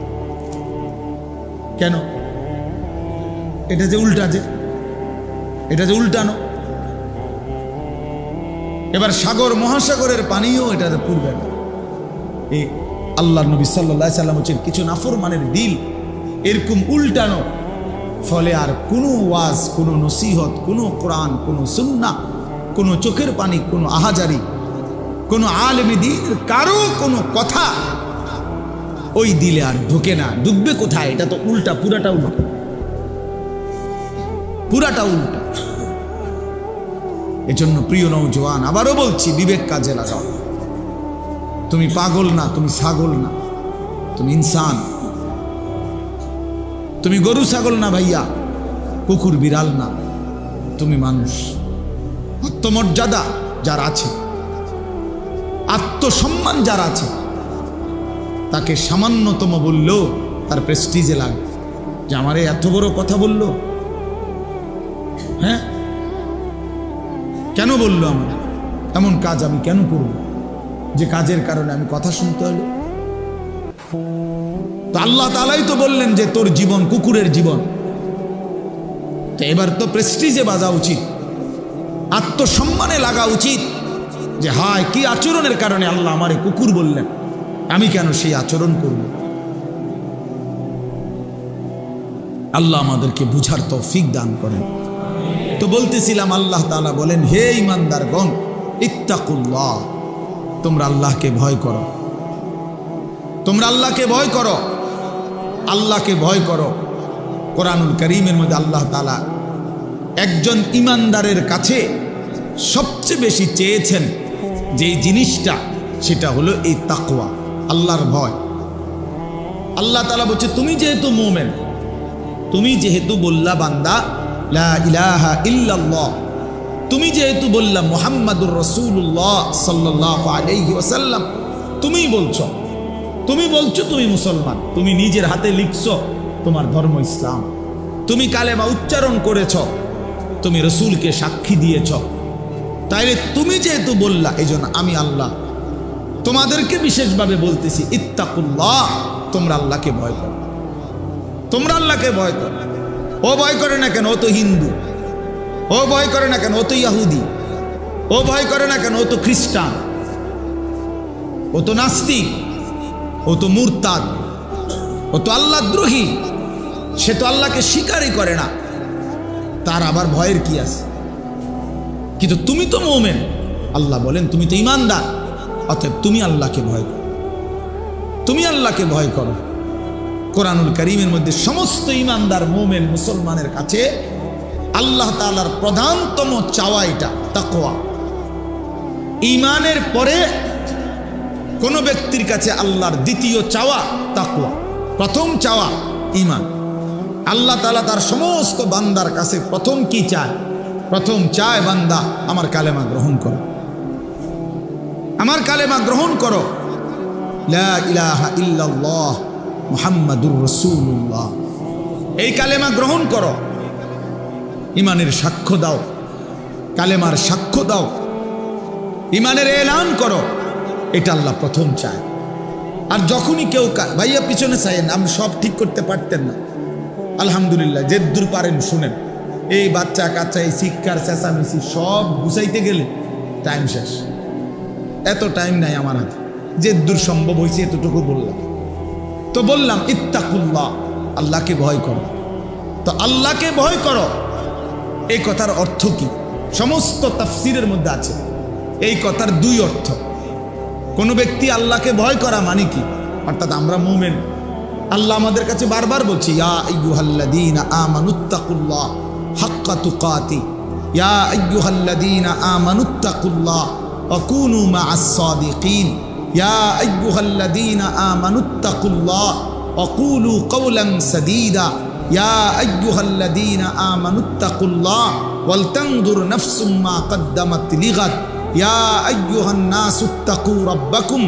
কেন? এটা যে উল্টা, এটা যে উল্টানো। এবার সাগর মহাসাগরের পানিও এটাতে পুরবে না। এই আল্লাহ নবী সাল্লাল্লাহু আলাইহি সাল্লাম বলছেন কিছু নাফরমানের দিল এরকম উল্টানো, ফলে আর কোনো ওয়াজ, কোনো নসিহত, কোনো কোরআন, কোনো সুন্নাহ, কোনো চোখের পানি, কোনো আহাজারি, কোনো আলেম দ্বীনের কারো কোনো কথা ওই দিলে আর ঢোকে না। ঢুকবে কোথায়? এটা তো উল্টা, পুরাটা উল্টা, পুরাটা উল্টা। এজন্য প্রিয় নওজোয়ান, আবারও বলছি, বিবেক কাজে লাগাও। তুমি পাগল না, তুমি ছাগল না, তুমি ইনসান। তুমি গরু ছাগল না ভাইয়া, কুকুর বিড়াল না, তুমি মানুষ। আত্মমর্যাদা যার আছে, আত্মসম্মান যার আছে, তাকে সামান্যতম বললেও তার প্রেস্টিজে লাগে যে আমারে এত বড় কথা বলল। হ্যাঁ, কেন বললো? আমার এমন কাজ আমি কেন করব যে কাজের কারণে আমি কথা শুনতে হলো? তো আল্লাহ তাআলাই তো বললেন যে তোর জীবন কুকুরের জীবন। তো এবার তো প্রেস্টিজে বাজা উচিত, আত্মসম্মানে লাগা উচিত যে হায়, কি আচরণের কারণে আল্লাহ আমারে কুকুর বললেন, আমি কেন সেই আচরণ করব? আল্লাহ আমাদেরকে বুঝার তৌফিক দান করেন। তো বলতেছিলাম, আল্লাহ তাআলা বলেন, হে ঈমানদারগণ, ইত্তাকুল্লাহ, তোমরা আল্লাহকে ভয় করো, তোমরা আল্লাহকে ভয় করো, আল্লাহকে ভয় করো। কোরআনুল কারীমের মধ্যে আল্লাহ তাআলা একজন ঈমানদারের কাছে সবচেয়ে বেশি চেয়েছেন যে জিনিসটা, সেটা হলো এই তাকওয়া, আল্লাহর ভয়। আল্লাহ তাআলা বলছে, তুমি যেহেতু মুমিন, তুমি যেহেতু বললা বান্দা লা ইলাহা ইল্লাল্লাহ, তুমি যেহেতু বললা মুহাম্মাদুর রাসূলুল্লাহ সাল্লাল্লাহু আলাইহি ওয়াসাল্লাম, তুমি বলছো তুমি মুসলমান, তুমি নিজের হাতে লিখছো তোমার ধর্ম ইসলাম, তুমি কালেমা উচ্চারণ করেছ, তুমি রসুলকে সাক্ষী দিয়েছ, তাইলে তুমি যেহেতু বললা, এই জন্য আমি আল্লাহ তোমাদেরকে বিশেষভাবে বলতেছি, ইত্তাকুল্লাহ, তোমরা আল্লাহকে ভয় করো, তোমরা আল্লাহকে ভয় করো। ও ভয় করে না কেন? ও তো হিন্দু। ও ভয় করে না কেন? ও তো ইহুদি। ও ভয় করে না কেন? ও তো খ্রিস্টান। ও তো নাস্তিক, ও তো মুরতাদ, ও তো আল্লাহদ্রোহী, সে তো আল্লাহকে স্বীকারই করে না, তার আবার ভয়ের কি আছে? কিন্তু তুমি তো মুমিন, আল্লাহ বলেন তুমি তো ঈমানদার, অতএব তুমি আল্লাহকে ভয় করো, তুমি আল্লাহকে ভয় করো। কোরআনুল কারীমের মধ্যে সমস্ত ঈমানদার মুমিন মুসলমানের কাছে আল্লাহ তাআলার প্রধানতম চাওয়া এটা তাকওয়া। ঈমানের পরে কোন ব্যক্তির কাছে আল্লাহর দ্বিতীয় চাওয়া তাকওয়া, প্রথম চাওয়া ঈমান। আল্লাহ তাআলা তার সমস্ত বান্দার কাছে প্রথম কি চায়? প্রথম চায় বান্দা আমার কালেমা গ্রহণ করো, আমার কালেমা গ্রহণ করো, লা ইলাহা ইল্লাল্লাহ মুহাম্মাদুর রাসূলুল্লাহ, এই কালেমা গ্রহণ করো, ঈমানের সাক্ষ্য দাও, কালেমার সাক্ষ্য দাও, ঈমানের এলান করো, এটা আল্লাহ প্রথম চায়। আর যখনই কেউ ভাইয়া পিছনে চাইেন, আপনি সব ঠিক করতে পারতেন না, আলহামদুলিল্লাহ যে দূর পারেন শুনেন। এই বাচ্চা কাচ্চা এই শিক্ষার চেঁচামেচি সব গুছাইতে গেলে টাইম শেষ, এত টাইম নাই আমার হাতে, যে দূর সম্ভব হয়েছে এতটুকু বললাম। তো বললাম ইত্তাকুল্লাহ, আল্লাহকে ভয় করো। তো আল্লাহকে ভয় করো এই কথার অর্থ কি? সমস্ত তাফসীরের মধ্যে আছে এই কথার দুই অর্থ। কোন ব্যক্তি আল্লাহকে ভয় করা মানে কি? অর্থাৎ আমরা মুমিন, আল্লাহ আমাদের কাছে বারবার বলছি ইয়া আইয়ুহাল্লাযীনা আমানুত্তাকুল্লাহ হাক্কা তুকাতি, ইয়া আইয়ুহাল্লাযীনা আমানুত্তাকুল্লাহ ওয়া কুনু মা'আস সাদিকিন, ইয়া আইয়ুহাল্লাযীনা আমানুত্তাকুল্লাহ ওয়া কুলু কাওলান সাদীদা, ইয়া আইয়ুহাল্লাযীনা আমানুত্তাকুল্লাহ ওয়াল তানজুর নাফসুম মা কদ্দামাত লিগাদ, ইয়া আইয়ুহান নাসুত্তাকু রাব্বাকুম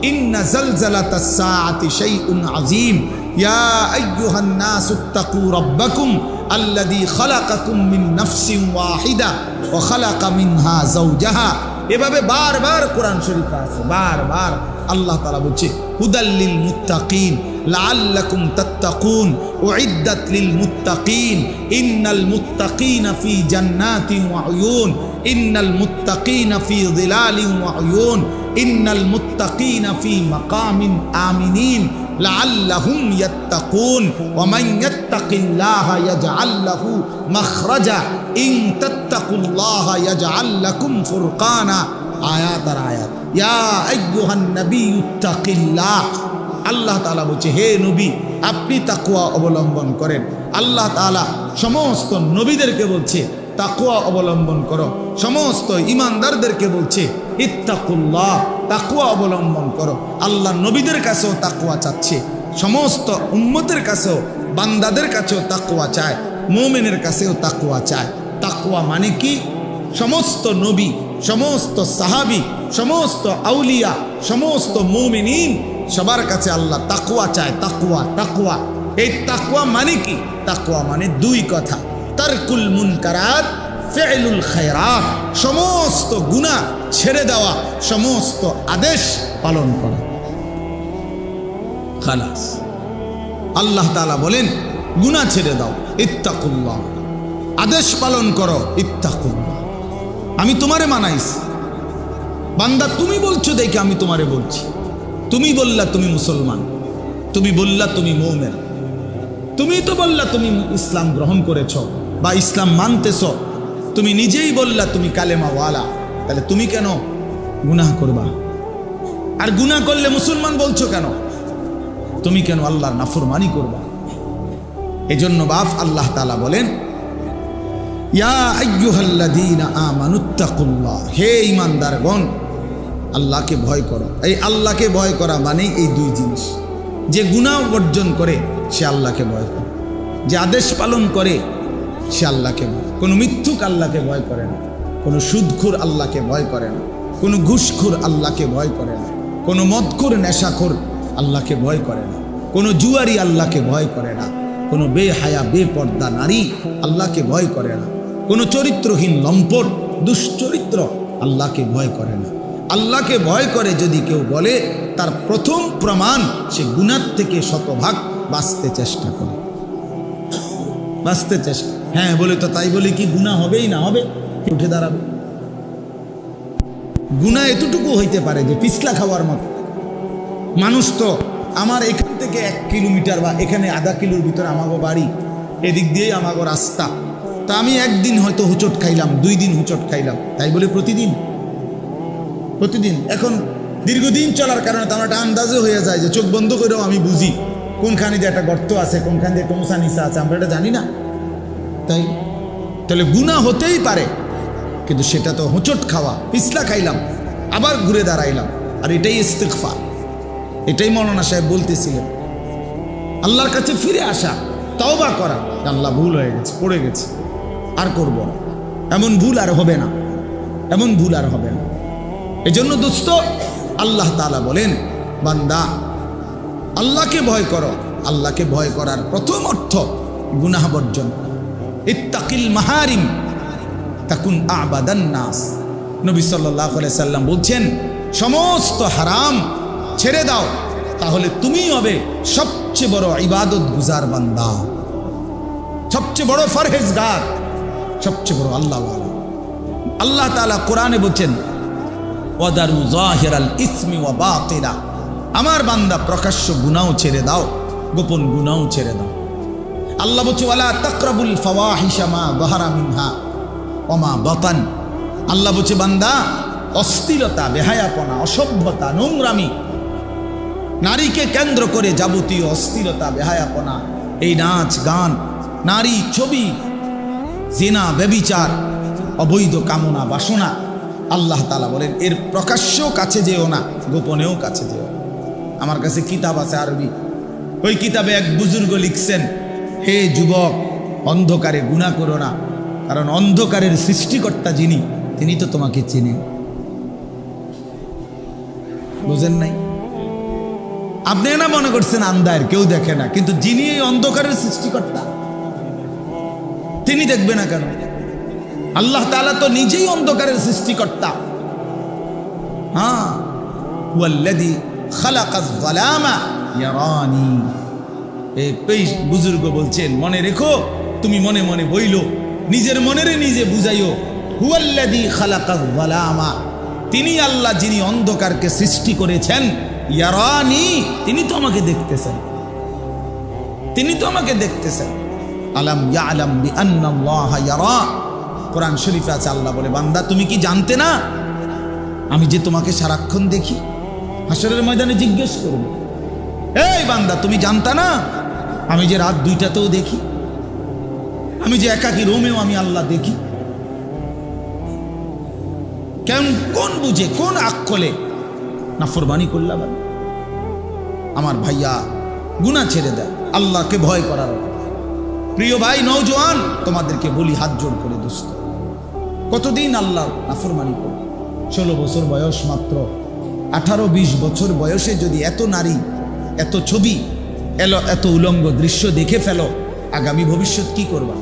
ইন্না জালজালাতাস সাআতি শাইউন আযীম, ইয়া আইয়ুহান নাসুত্তাকু রাব্বাকুম আল্লাযী খালাকাকুম মিন নাফসিন ওয়াহিদা ওয়া খালাকা মিনহা যাওজাহা। এভাবে বারবার কোরআন শরীফে আছে, বারবার আল্লাহ তাআলা বলছে হুদাল্লিল মুত্তাকিন লাআল্লাকুম তাত্তাকুন উইদ্দাত লিল মুত্তাকিন ইন্নাল মুত্তাকিনা ফি জান্নাতিন ওয়া উয়ুন ইন্নাল মুত্তাকিনা ফি যিলালিন ওয়া উয়ুন ইন্নাল মুত্তাকিনা ফি মাকামিন আমিনিন লাআল্লাহুম ইয়াত্তাকুন ওয়া মান ইয়াত্তাকিল্লাহা ইয়াজআল লাহু মাখরাজা ইন তাত্তাকুল্লাহা ইয়াজআল লাকুম ফুরকানা। আয়াত আর আয়াত। ইয়া আইয়ুহান নাবিয়্যুত্তাকিল্লাহ, আল্লাহ তাআলা বলছে হে নবী আপনি তাকওয়া অবলম্বন করেন। আল্লাহ তাআলা সমস্ত নবীদেরকে বলছে তাকওয়া অবলম্বন করো, সমস্ত ঈমানদারদেরকে বলছে ইত্তাকুল্লাহ, তাকওয়া অবলম্বন করো। আল্লাহ নবীদের কাছেও তাকওয়া চাচ্ছে, সমস্ত উম্মতের কাছেও বান্দাদের কাছেও তাকওয়া চায়, মুমিনের কাছেও তাকওয়া চায়। তাকওয়া মানে কি? সমস্ত নবী, সমস্ত সাহাবী, সমস্ত আউলিয়া, সমস্ত মুমিনিন সবার কাছে আল্লাহ তাকওয়া চায়। তাকওয়া, তাকওয়া, এই তাকওয়া মানে কি? তাকওয়া মানে দুই কথা, তারকুল মুনকারাত ফি'লুল খায়রাত, সমস্ত গুনাহ ছেড়ে দেওয়া, সমস্ত আদেশ পালন করা। খালাস। আল্লাহ তাআলা বলেন গুনাহ ছেড়ে দাও ইত্তাকুল্লাহ, আদেশ পালন করো ইত্তাকুল্লাহ। আমি তোমারে মানাইছি বান্দা, তুমি বলছো দেখে আমি তোমারে বলছি। তুমি বললা তুমি মুসলমান, তুমি বললা তুমি মুমিন, তুমি তো বললা তুমি ইসলাম গ্রহণ করেছ বা ইসলাম মানতেছ, তুমি নিজেই বললা তুমি কালেমাওয়ালা, তাহলে তুমি কেন গুনাহ করবা? আর গুনাহ করলে মুসলমান বলছো কেন? তুমি কেন আল্লাহর নাফরমানি করবা? এজন্য বাপ আল্লাহ তাআলা বলেন ইয়া আইয়ুহাল্লাযীনা আমানুত্তাকুল্লাহ, হে ঈমানদারগণ আল্লাহকে ভয় করো। এই আল্লাহকে ভয় করা মানে এই দুই জিনিস, যে গুনাহ বর্জন করে সে আল্লাহকে ভয় করে, যে আদেশ পালন করে সে আল্লাহকে ভয়। কোনো মিথ্যুক আল্লাহকে ভয় করে না, কোনো সুদখোর আল্লাহকে ভয় করে না, কোনো ঘুষখোর আল্লাহকে ভয় করে না, কোনো মদখোর নেশাখোর আল্লাহকে ভয় করে না, কোনো জুয়ারি আল্লাহকে ভয় করে না, কোনো বেহায়া বেপর্দা নারী আল্লাহকে ভয় করে না, কোনো চরিত্রহীন লম্পট দুশ্চরিত্র আল্লাহকে ভয় করে না। আল্লাহকে ভয় করে যদি কেউ বলে, তার প্রথম প্রমাণ সে গুনাহ থেকে শতভাগ বাঁচতে চেষ্টা করে, বাঁচতে চেষ্টা। হ্যাঁ বলে তো তাই বলে কি গুনাহ হবেই না? হবে, উঠে দাঁড়াবে। গুনাহ এতটুকু হইতে পারে যে পিছলা খাওয়ার মতো, মানুষ তো আমার এখান থেকে 1 কিলোমিটার বা এখানে আধা কিলোর ভিতরে আমাগো বাড়ি, এদিক দিয়েই আমাগো রাস্তা। তা আমি একদিন হয়তো হুচট খাইলাম, 2 দিন হুচট খাইলাম, তাই বলে প্রতিদিন? এখন দীর্ঘদিন চলার কারণে তো আমার একটা আন্দাজে হয়ে যায় যে চোখ বন্ধ করেও আমি বুঝি কোনখানে যে একটা গর্ত আছে, কোনখানে যে একটা উঁচা নিচা আছে, আমরা এটা জানি না। তাই তাহলে গুনাহ হতেই পারে, কিন্তু সেটা তো হোঁচট খাওয়া, পিছলা খাইলাম, আবার ঘুরে দাঁড়াইলাম। আর এটাই ইস্তিগফার, এটাই মৌলানা সাহেব বলতেছিলেন। আল্লাহর কাছে ফিরে আসা, তওবা করা, আল্লাহ ভুল হয়ে গেছে, পড়ে গেছে, আর করব না, এমন ভুল আর হবে না, এমন ভুল আর হবে না। এজন্য দোস্ত, আল্লাহ তাআলা বলেন, বান্দা আল্লাহকে ভয় করো। আল্লাহকে ভয় করার প্রথম অর্থ গুনাহ বর্জন। ইত্তাকিল মাহারিম তাকুন আবাদান নাস। নবী সাল্লাল্লাহু আলাইহি সাল্লাম বলছেন, সমস্ত হারাম ছেড়ে দাও, তাহলে তুমি হবে সবচেয়ে বড় ইবাদত গুজার বান্দা, সবচেয়ে বড় ফরহেজগার, সবচেয়ে বড় আল্লাহওয়ালা। আল্লাহ তাআলা কোরআনে বলছেন, ওয়াদারু যাহিরাল ইসমি ওয়া বাতিলা। আমার বান্দা প্রকাশ্য গুনাহ ছেড়ে দাও, গোপন গুনাহ ছেড়ে দাও। আল্লাহ বলছে, ওয়ালা তাকরাবুল ফাওয়াহিশা মা যাহারা মিনহা ওয়া মা বাতান। আল্লাহ বলছে, বান্দা অশ্লীলতা, বেহায়াপনা, অসভ্যতা, নোংরামি, নারীকে কেন্দ্র করে যাবতীয় অশ্লীলতা, বেহায়াপনা, এই নাচ গান, নারী ছবি, জিনা, ব্যভিচার, অবৈধ কামনা বাসনা, আল্লাহ তাআলা বলেন এর প্রকাশ্যেও কাছে যেও না, গোপনেও কাছে যেও। আমার কাছে কিতাব আছে আরবি, ওই কিতাবে এক বুজুর্গ লিখছেন, হে যুবক, অন্ধকারে গুনাহ করো না, কারণ অন্ধকারের সৃষ্টিকর্তা যিনি, তিনি তো তোমাকে চেনেন। বুঝেন নাই? আপনি না মনে করছেন আন্ধার, কেউ দেখে না, কিন্তু যিনি এই অন্ধকারের সৃষ্টিকর্তা, তিনি দেখবে না কেন? আল্লাহ তাআলা তো নিজেই অন্ধকারের সৃষ্টিকর্তা। হ্যাঁ, ওয়াল্লাযী খালাকায যালামা ইয়ারানি। এই বুজুর্গ বলছেন, মনে রেখো, তুমি মনে মনে বইলো, নিজের মনেরে নিজে বুঝাইও, হুয়াল্লাযী খালাকায যালামা, তিনি আল্লাহ যিনি অন্ধকারকে সৃষ্টি করেছেন, ইয়ারানি, তিনি তো আমাকে দেখতেছেন, তিনি তো আমাকে দেখতেছেন। আলাম ইয়ালাম বিআন্নাল্লাহা ইয়ারা। কোরআন শরীফে আছে, আল্লাহ বলে, বান্দা তুমি কি জানতে না আমি যে তোমাকে সারাক্ষণ দেখি? হাসরের ময়দানে জিজ্ঞেস করব, এই বান্দা তুমি জানতা না আমি যে রাত 2টাতেও দেখি, আমি যে একাকী রুমেও আমি আল্লাহ দেখি? কেন, কোন বুঝে, কোন আকলে নাফরমানি করলাম? আমার ভাইয়া, গুনাহ ছেড়ে দেয়, আল্লাহকে ভয় করার। প্রিয় ভাই নওজোয়ান, তোমাদেরকে বলি হাত জোড় করে, দোস্ত, কতদিন আল্লাহ নাফরমানি করবে? 16 বছর বয়স মাত্র, 18-20 বছর বয়সে যদি এত নারী, এত ছবি, এত উলঙ্গ দৃশ্য দেখে ফেলো, আগামী ভবিষ্যৎ কি করবা?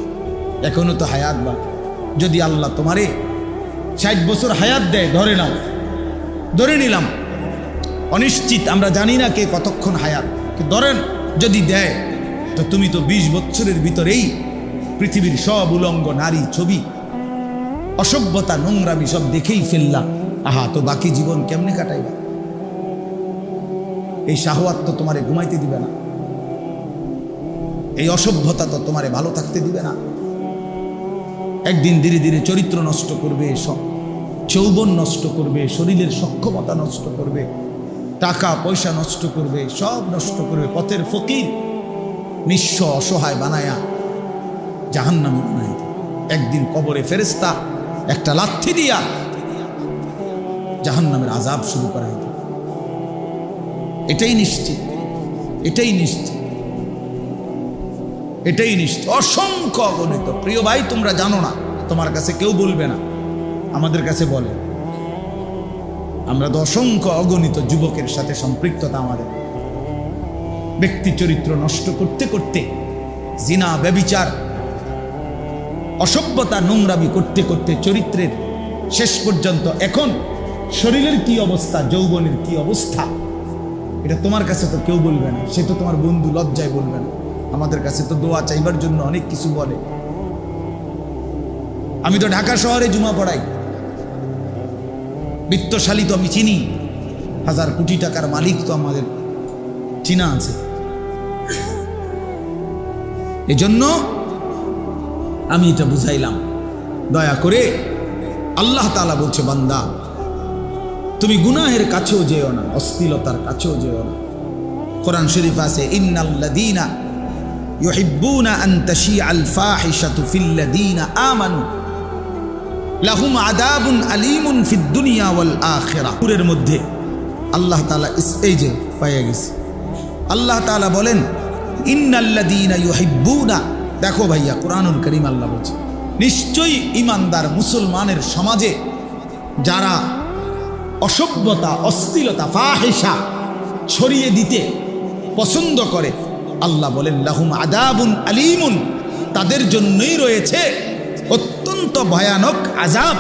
এখনো তো হায়াত বা, যদি আল্লাহ তোমারে 60 বছর হায়াত দেয়, ধরে নাও, ধরে নিলাম, অনিশ্চিত, আমরা জানি না কে কতক্ষণ হায়াত, ধরেন যদি দেয়, তো তুমি তো 20 বছরের ভিতরেই পৃথিবীর সব উলঙ্গ নারী ছবি, অসভ্যতা, নোংরামি সব দেখেই ফেললা। আহা, তো বাকি জীবন কেমনে কাটাইবা? এই শাহওয়াত তো তোমারে ঘুমাইতে দিবে না, এই অসভ্যতা তো তোমারে ভালো থাকতে দিবে না। একদিন ধীরে ধীরে চরিত্র নষ্ট করবে, যৌবন নষ্ট করবে, শরীরের সক্ষমতা নষ্ট করবে, টাকা পয়সা নষ্ট করবে, সব নষ্ট করবে, পথের ফকির, নিঃস্ব অসহায় বানায়া জাহান্নামী বানাই দেবে। একদিন কবরে ফেরেশতা একটা লাথি দিয়া জাহান্নামের আযাব শুরু করাই দেবে। এটাই নিশ্চিত, এটাই নিশ্চিত, এটাই নিশ্চিত। অসংখ্য অগণিত, প্রিয় ভাই, তোমরা জানো না, তোমার কাছে কেউ বলবে না, আমাদের কাছে বলে। আমরা তো অসংখ্য অগণিত যুবকের সাথে সম্পৃক্ততা, আমাদের ব্যক্তি চরিত্র নষ্ট করতে করতে, জিনা, ব্যভিচার, অসভ্যতা, নোংরামি করতে করতে চরিত্রের শেষ পর্যন্ত এখন শরীরের কি অবস্থা, যৌবনের কি অবস্থা, এটা তোমার কাছে তো কেউ বলবে না, সে তো তোমার বন্ধু, লজ্জায় বলবে না। আমাদের কাছে তো দোয়া চাইবার জন্য অনেক কিছু বলে। আমি তো ঢাকা শহরে জুমা পড়াই, বিত্তশালী তো আমি চিনি, 1000 কোটি টাকার মালিক তো আমাদের চিনা আছে। এজন্য আমি এটা বুঝাইলাম, দয়া করে। আল্লাহ তাআলা বলছে, বান্দা তুমি গুনাহের কাছেও যেও না, অশ্লীলতার কাছেও যেও না। কোরআন শরীফ আছে, ইন্নাল্লাযীনা ইউহিব্বুনা আন তাশিআল ফাহিশাতু ফিল্লাযীনা আমানু লাহুম আযাবুন আলীমুন ফিদ দুনিয়া ওয়াল আখিরাহ। সূরার মধ্যে আল্লাহ তাআলা এই যে পাইয়া গেছে, আল্লাহ তাআলা বলেন ইন্নাল্লাযীনা ইউহিব্বুনা। দেখো ভাইয়া, কোরআনুল কারীম আল্লাহ বলছে, নিশ্চয়ই ঈমানদার মুসলমানের সমাজে যারা অসভ্যতা, অশ্লীলতা, ফাহিশা ছড়িয়ে দিতে পছন্দ করে, আল্লাহ বলেন লাহুম আযাবুন আলীমুন, তাদের জন্যই রয়েছে অত্যন্ত ভয়ানক আযাব।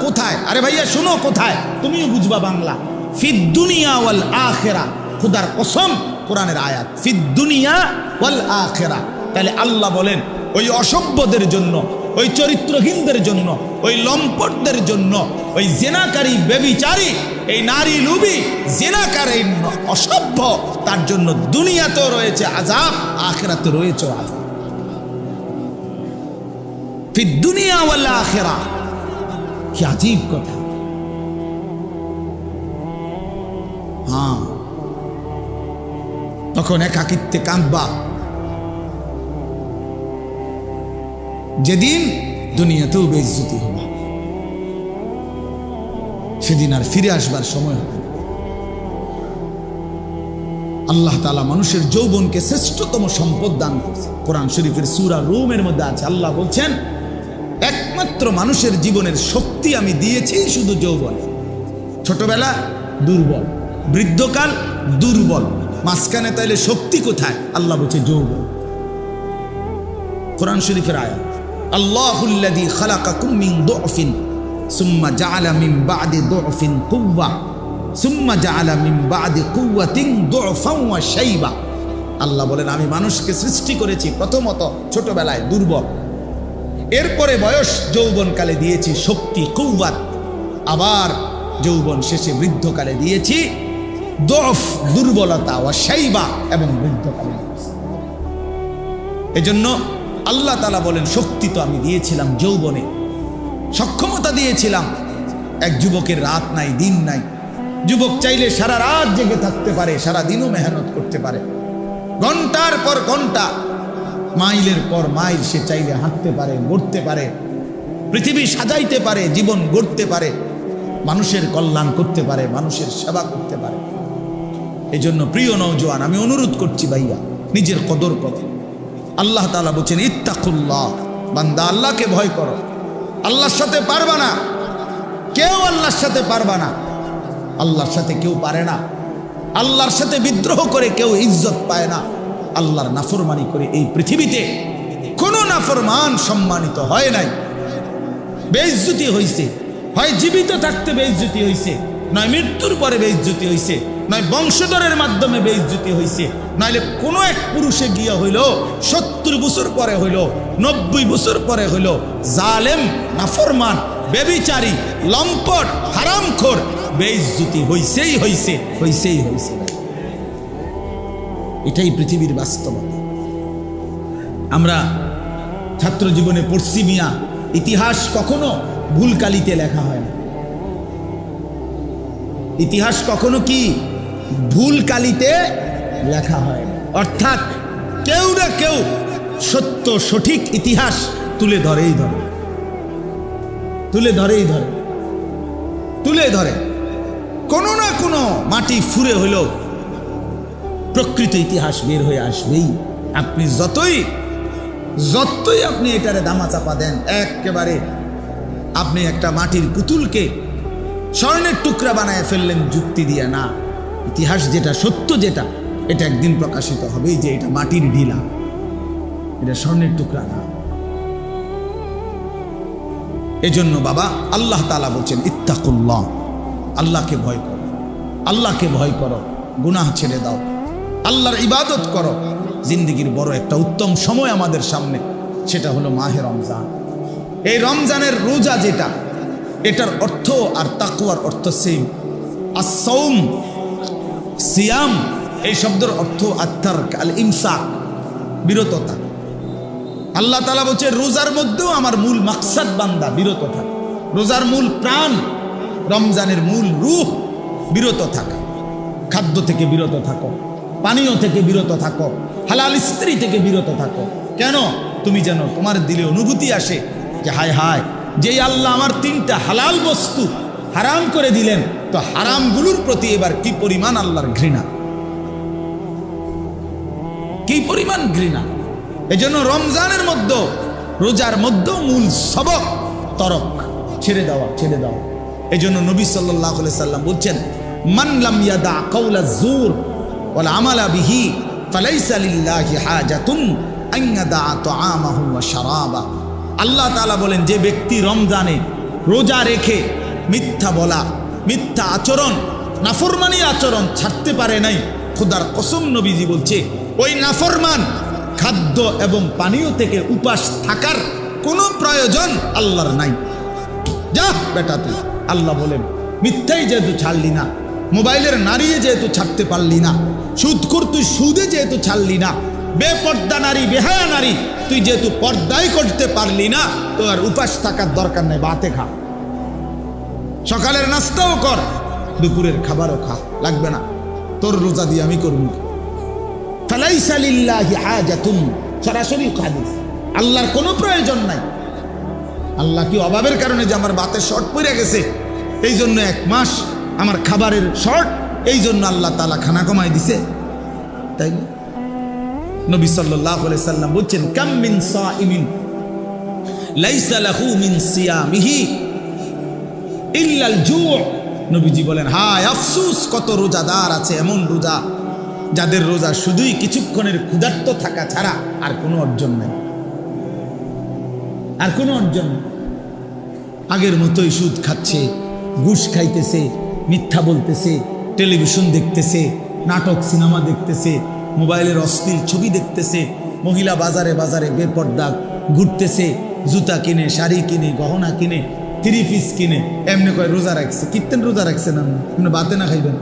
কোথায়? আরে ভাইয়া শোনো, কোথায়? তুমিও বুঝবা বাংলা। ফিদ দুনিয়া ওয়াল আখিরা, খোদার কসম, কোরআনের আয়াত, ফিদ দুনিয়া ওয়াল আখিরা। তাহলে আল্লাহ বলেন ওই অসভ্যদের জন্য, ওই চরিত্রহীনদের জন্য, ওই লম্পটদের জন্য, ওই জেনাকারী, ব্যভিচারী, এই নারী লুবি, জেনাকার, এই অসভ্য, তার জন্য দুনিয়াতেও রয়েছে আযাব, আখিরাতে রয়েছে আযাব। ফিদ দুনিয়া ওয়াল আখিরা, কি আজীব কথা। হ্যাঁ, তখন একাকিত্বে কাঁদবা, যেদিন দুনিয়াতেও বেইজ্জতি হবে, সেদিন আর ফিরে আসবার সময় হবে। আল্লাহ তাআলা মানুষের যৌবনকে শ্রেষ্ঠতম সম্পদ দান করেছে। কোরআন শরীফের সূরা রুমের মধ্যে আছে, আল্লাহ বলছেন একমাত্র মানুষের জীবনের শক্তি আমি দিয়েছি শুধু যৌবনে। ছোটবেলা দুর্বল, বৃদ্ধকাল দুর্বল, মাঝখানে তাইলে শক্তি কোথায়? আল্লাহ বলছে যৌবন। কোরআন শরীফের আয়াত, আল্লাহুল্লাযী খালাকাকুম মিন দুফিন সুম্মা জাআলা মিন বা'দি দুফিন কুওয়া সুম্মা জাআলা মিন বা'দি কুওয়াতিন দুফান ওয়া শাইবা। আল্লাহ বলেন আমি মানুষকে সৃষ্টি করেছি প্রথমত ছোটবেলায় দুর্বল, এরপরে বয়স যৌবনকালে দিয়েছি শক্তি, কুওয়াত, আবার যৌবন শেষে বৃদ্ধকালে দিয়েছি দুফ, দুর্বলতা, ওয়া শাইবা, এবং বৃদ্ধকালে। এজন্য আল্লাহ তাআলা বলেন শক্তি তো আমি দিয়েছিলাম যৌবনে, সক্ষমতা দিয়েছিলাম। এক যুবকের রাত নাই, দিন নাই। যুবক চাইলে সারা রাত জেগে থাকতে পারে, সারা দিনও মেহনত করতে পারে, ঘন্টার পর ঘন্টা, মাইলের পর মাইল সে চাইলে হাঁটতে পারে, গড়তে পারে, পৃথিবী সাজাইতে পারে, জীবন গড়তে পারে, মানুষের কল্যাণ করতে পারে, মানুষের সেবা করতে পারে। এজন্য প্রিয় নওজোয়ান, আমি অনুরোধ করছি ভাইয়া, নিজের কদর করো। আল্লাহ তাআলা বলছেন ইত্তাকুল্লাহ, বান্দা আল্লাহকে ভয় করো। আল্লাহর সাথে পারবা না, কেউ আল্লাহর সাথে পারবা না, আল্লাহর সাথে কেউ পারে না। আল্লাহর সাথে বিদ্রোহ করে কেউ ইজ্জত পায় না। আল্লাহর নাফরমানি করে এই পৃথিবীতে কোনো নাফরমান সম্মানিত হয় নাই। বেইজ্জতি হইছে, হয় জীবিত থাকতে বেইজ্জতি হইছে, নয় মৃত্যুর পরে বেইজ্জতি হইছে, নয় বংশধরের মাধ্যমে বেইজ্জতি হইছে, নাইলে কোনো এক পুরুষে গিয়া হইল 70 বছর পরে হইল, 90 বছর পরে হইল, জালেম, নাফরমান, ব্যভিচারী, লম্পট, হারামখোর, বেইজ্জতি হইছেই হইছে, হইছেই হইছে। এটাই পৃথিবীর বাস্তবতা। আমরা ছাত্র জীবনে পড়ছি মিয়া, ইতিহাস কখনো ভুল কালিতে লেখা হয় না। ইতিহাস কখনো কি ভুল কালিতে লেখা হয় না, অর্থাৎ কেউ না কেউ সত্য সঠিক ইতিহাস তুলে ধরেই ধরে, তুলে ধরেই ধরে, তুলে ধরে। কোনো না কোনো মাটি ফুঁড়ে হলেও প্রকৃত ইতিহাস বের হয়ে আসবেই। আপনি যতই আপনি এটারে দামাচাপা দেন, একেবারে আপনি একটা মাটির পুতুলকে স্বর্ণের টুকরা বানায় ফেললেন যুক্তি দিয়ে, না, ইতিহাস যেটা সত্য, যেটা এটা একদিন প্রকাশিত হবেই যে এটা মাটির ঢিলা, এটা স্বর্ণের টুকরা না। এজন্য বাবা আল্লাহ তাআলা বলছেন ইত্তাকুল্লাহ, আল্লাহকে ভয় করো, আল্লাহকে ভয় করো, গুনাহ ছেড়ে দাও, আল্লাহর ইবাদত করো। জিন্দেগির বড় একটা উত্তম সময় আমাদের সামনে, সেটা হলো মাহে রমজান। এই রমজানের রোজা যেটা, এটার অর্থ আর তাকওয়ার অর্থ সেম। আসসাউম, সিয়াম, এই শব্দের অর্থ আত-তারক আল ইমসাক, বিরততা। আল্লাহ তাআলা বলছে রোজার মধ্যেও আমার মূল মাকসাদ বান্দা বিরত থাকা। রোজার মূল প্রাণ, রমজানের মূল রূহ বিরত থাকা। খাদ্য থেকে বিরত থাকো, পানীয় থেকে বিরত থাকো, হালাল স্ত্রী থেকে বিরত থাকো। কেন? তুমি যেন তোমার দিলে অনুভূতি আসে যে হায় হায়, যেই আল্লাহ আমার 3টা হালাল বস্তু হারাম করে দিলেন, তো হারামগুলোর প্রতি এবার কি পরিমাণ আল্লাহর ঘৃণা, কি পরিমাণ ঘৃণা। এজন্য রমজানের মধ্যে, রোজার মধ্যে মূল সবক তরক, ছেড়ে দেওয়া, ছেড়ে দেওয়া। এজন্য নবী সাল্লাল্লাহু আলাইহি সাল্লাম বলছেন, মান লাম ইয়াদা কাওলা যুর ওয়াল আমালা বিহি ফালাইসা লিল্লাহি হাজাতুন আন ইয়াদা তাআমাহু ওয়া শারাবা। আল্লাহ তাআলা বলেন, যে ব্যক্তি রমজানে রোজা রেখে মিথ্যা বলা, মিথ্যা আচরণ, নাফরমানি আচরণ ছাড়তে পারে নাই, খোদার কসম নবীজি বলছে ওই নাফরমান খাদ্য এবং পানীয় থেকে উপাস থাকার কোনো প্রয়োজন আল্লাহর নাই। যা বেটা তুই, আল্লাহ বলেন, মিথ্যাই যেহেতু ছাড়লি না, মোবাইলের নারীয়ে যেহেতু ছাড়তে পারলি না, সুদখোর তুই সুদে যেহেতু ছাড়লি না, বেপর্দা নারী, বেহায়া নারী তুই যেহেতু পর্দাই করতে পারলি না, তো আর উপাস থাকার দরকার নেই, ভাতে খা, সকালের নাস্তাও কর, দুপুরের খাবারও খা, লাগবে না, তোর রোজা দিয়ে আমি করব। ফালাইসা লিল্লাহি হাজাতুন, সরাসরি হাদিস, আল্লাহর কোনো প্রয়োজন নাই। আল্লাহ কি অভাবের কারণে যে আমার ভাতের শর্ট পড়ে গেছে, এই জন্য 1 মাস আমার খাবারের শর্ট, এই জন্য আল্লাহ তাআলা খানা কমাই দিছে? তাই না? নবী সাল্লাল্লাহু আলাইহি সাল্লাম বলছেন, কাম মিন সাইমিন লাইসা লাহু মিন সিয়ামিহি ইল্লাল জু'। নবীজি বলেন, হায় আফসোস, কত রোজাদার আছে এমন রোজা যাদের রোজা শুধুই কিছুক্ষণের ক্ষুধার্ত থাকা ছাড়া আর কোনো অর্জন নাই, আর কোনো অর্জন নেই। আগের মতোই সুদ খাচ্ছে, ঘুষ খাইতেছে, মিথ্যা বলতেছে, টেলিভিশন দেখতেছে, নাটক সিনেমা দেখতেছে, মোবাইলের অশ্লীল ছবি দেখতেছে, মহিলা বাজারে বাজারে বেপর্দা ঘুরতেছে, জুতা কিনে, শাড়ি কিনে, গহনা কিনে, 3 পিস কিনে, এমনি কয় রোজা রাখছে। কিত্তেন রোজা রাখছেন? আপনি বাতে না খাইবেন?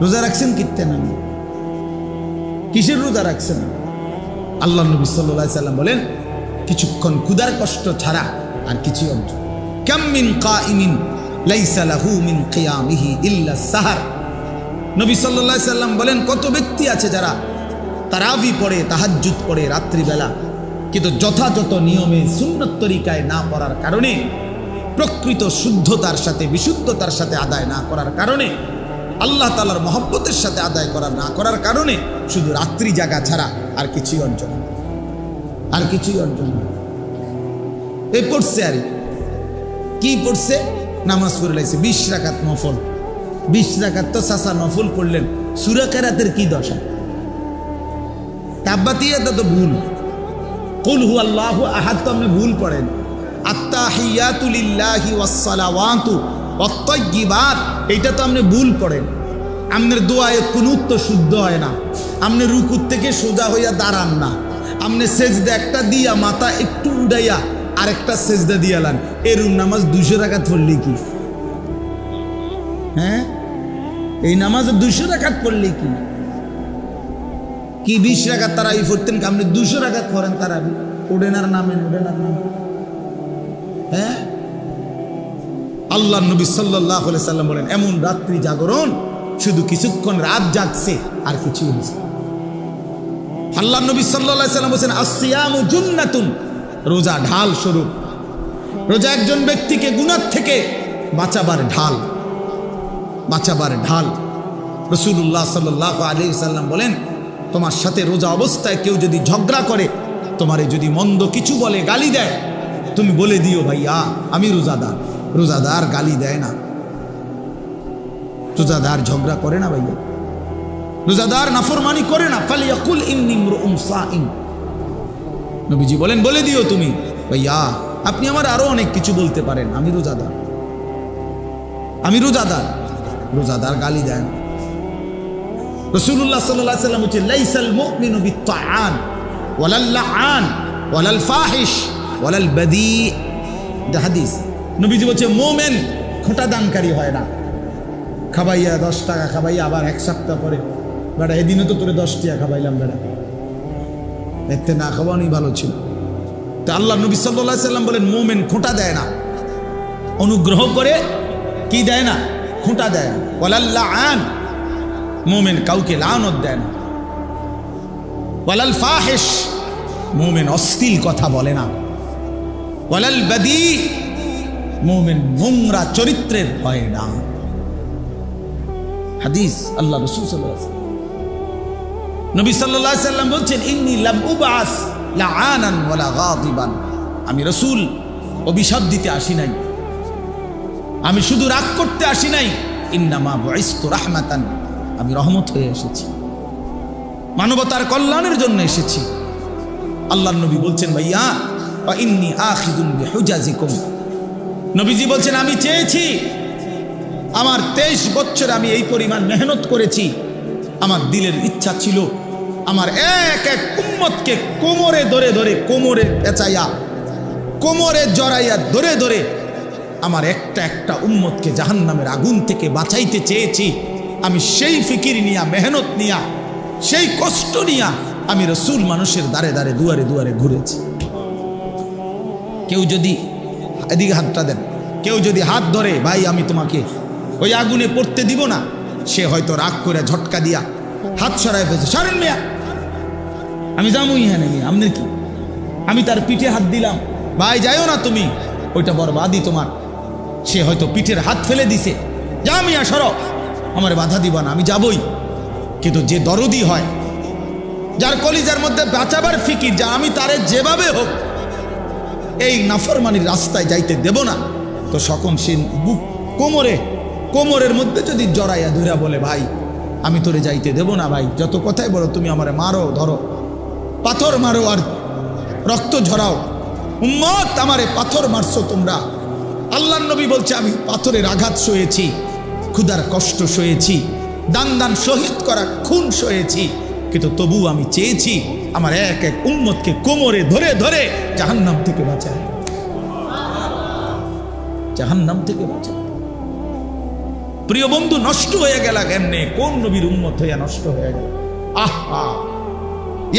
রোজা রাখছেন কিত্তেন? আমি কিসের রোজা রাখছেন? আল্লাহ নবী সাল্লাল্লাহু আলাইহি সাল্লাম বলেন, কিছুক্ষণ ক্ষুধার কষ্ট ছাড়া আর কিছু অর্জন। কাম মিন কাইমিন লাইসা লাহু মিন কিয়ামিহি ইল্লা সাহার। নবী সাল্লাল্লাহু আলাইহি সাল্লাম বলেন, কত ব্যক্তি আছে যারা তারাবি পড়ে, তাহাজ্জুদ পড়ে রাত্রিবেলা, কিন্তু যথাযথ নিয়মে সুন্নত তরিকায় না পড়ার কারণে, প্রকৃত শুদ্ধতার সাথে, বিশুদ্ধতার সাথে আদায় না করার কারণে, আল্লাহ তাআলার মহব্বতের সাথে আদায় না করার কারণে শুধু রাত্রি জাগা ছাড়া আর কিছুই অর্জন, আর কিছুই অর্জন। এই পড়ছে, আর কি পড়ছে? নামাজ পড়ে লাইছে 20 রাকাত নফল। 20 রাকাত তো চাচা নফল পড়লেন, সূরা কেরাতের কি দশা? তাব্বাতিয়াতা তো ভুল, কুল হুয়াল্লাহু আহাদ তো আপনি ভুল পড়েন, আত্তাহিয়াতু লিল্লাহি ওয়াস সালাওয়াতু ওয়াত তাইয়্যিবাত এইটা তো আপনি ভুল পড়েন। আপনার দোয়ায়ে কুনুত তো শুদ্ধ হয় না, আপনি রুকুর থেকে সোজা হইয়া দাঁড়ান না, আপনি সেজদা একটা দিয়া মাথা একটু উড়াইয়া আরেকটা সেজদা দিয়ালান, এরকম নামাজ 200 রাকাত পড়লি কি? হ্যাঁ, এই নামাজে 200 রাকাত পড়লি কি? কি 20 রাকাত তারাবি পড়তেন, আপনি 200 রাকাত পড়েন তারাবি? ওডেনার নামে, ওডেনার নামে। হ্যাঁ, আল্লাহ নবী সাল্লাল্লাহু আলাইহি সাল্লাম বলেন, এমন রাত্রি জাগরণ, শুধু কিছুক্ষণ রাত জাগছে আর কিছু হচ্ছে। আল্লাহ নবী সাল্লাল্লাহু আলাইহি সাল্লাম বলেন, আসিয়ামু জুন্নাতুন, রোজা ঢাল স্বরূপ। রোজা একজন ব্যক্তিকে গুনাহ থেকে বাঁচাবার ঢাল, বাঁচাবার ঢাল। রাসূলুল্লাহ সাল্লাল্লাহু আলাইহি সাল্লাম বলেন, তোমার সাথে রোজা অবস্থায় কেউ যদি ঝগড়া করে, তোমারে যদি মন্দ কিছু বলে, গালি দেয়, তুমি বলে দিও, ভাইয়া আমি রোজাদার। রোজাদার গালি দেয় না, রোজাদার ঝগড়া করে না ভাইয়া, রোজাদার নাফরমানি করে না। ফালিয়াকুল ইন্নী ইমরুউন সাইম, নবীজি বলেন, বলে দিও তুমি, ভাইয়া আপনি আমার আরো অনেক কিছু বলতে পারেন, আমি রোজাদার, আমি রোজাদার। রোজাদার গালি দেয় না। রাসূলুল্লাহ সাল্লাল্লাহু আলাইহি ওয়াসাল্লাম বলেন, লাইসাল মুমিনু বিত্তাআন ওয়ালাল লাআন ওয়ালাল ফাহিশ ওয়ালাল বাদী। এটা হাদিস। নবীজি বলছে, মুমিন খোঁটা দানকারী হয় না, খাবাইয়া 10 টাকা খাবাইয়া আবার 1 সপ্তাহ পরে বেটা এদিনও তো তোরে 10 টাকা খাবাইলাম বেটা, এতে না খাওয়ানি ভালো ছিল। তা আল্লাহ নবী সাল্লাল্লাহু আলাইহি সাল্লাম বলেন মুমিন খোঁটা দেয় না, অনুগ্রহ করে কি দেয় না, খোঁটা দেয় না। ওয়ালাল লাআন, মুমিন কাউকে লানত দেয় না। ওয়ালাল ফাহিশ, মুমিন অশ্লীল কথা বলে না। ওয়ালাল বাদী, মুমিন নোংরা চরিত্রের হয় না। হাদিস আল্লাহ রাসূল সাল্লাল্লাহু আলাইহি ওয়াসাল্লাম, নবী সাল্লাল্লাহু আলাইহি ওয়াসাল্লাম বলছেন ইন্নী লাম উবআস লাআনান ওয়ালা গাদিবান, আমি রাসূল অভিশাপ দিতে আসি নাই, আমি শুধু রাগ করতে আসি নাই। ইন্নামা বুইসতু রাহমাতান, আমি রহমত হয়ে এসেছি, মানবতার কল্যাণের জন্য এসেছি। আল্লাহর নবী বলছেন ভাইয়া ওয়া ইন্নী আখিযুন বিহুজাজিকুম, নবীজি বলছেন আমি চেয়েছি, আমার 23 বছর আমি এই পরিমাণ মেহনত করেছি, আমার দিলের ইচ্ছা ছিল আমার এক এক উম্মতকে কোমরে ধরে ধরে, কোমরে পেঁচাইয়া, কোমরে জড়াইয়া ধরে ধরে আমার একটা একটা উম্মতকে জাহান্নামের আগুন থেকে বাঁচাইতে চেয়েছি। আমি সেই ফিকির নিয়া, মেহনত নিয়া, সেই কষ্ট নিয়া আমি রাসূল মানুষের দ্বারে দ্বারে, দুয়ারে দুয়ারে ঘুরেছি। কেউ যদি এদিকে হাতটা দেন, কেউ যদি হাত ধরে ভাই আমি তোমাকে ওই আগুনে পড়তে দিব না, সে হয়তো রাগ করে ঝটকা দিয়া হাত সরাই ফেলছে, সরেন মিয়া, আমি যাবো ইহানে মিয়া, আপনার কি? আমি তার পিঠে হাত দিলাম, ভাই যাইও না তুমি, ওইটা বরবাদি তোমার। সে হয়তো পিঠের হাত ফেলে দিছে, যা মিয়া সর, আমার বাধা দিবা না, আমি যাবই। কিন্তু যে দরদি হয়, যার কলিজার মধ্যে বাঁচাবার ফিকির, যা আমি তারে যেভাবে হোক এই নাফরমানির রাস্তায় যাইতে দেব না, তো সকম সে বুক কোমরের মধ্যে যদি জড়াইয়া ধরা বলে ভাই আমি তোরে যাইতে দেব না, ভাই যত কথাই বলো, তুমি আমারে মারো, ধরো, পাথর মারো আর রক্ত ঝরাও, উম্মত আমারে পাথর মারছো তোমরা। আল্লাহর নবী বলছে আমি পাথরের আঘাত সয়েছি, ক্ষুধার কষ্ট সয়েছি, দান দান শহীদ করা খুন সয়েছি, কিন্তু তবু আমি চেয়েছি আমার এক এক উম্মতকে কোমরে ধরে ধরে জাহান্নাম থেকে বাঁচায়, জাহান্নাম থেকে বাঁচায়। প্রিয় বন্ধু, নষ্ট হয়ে গেল কেমনে? কোন নবীর উম্মত হইয়া নষ্ট হয়ে গেল? আহা,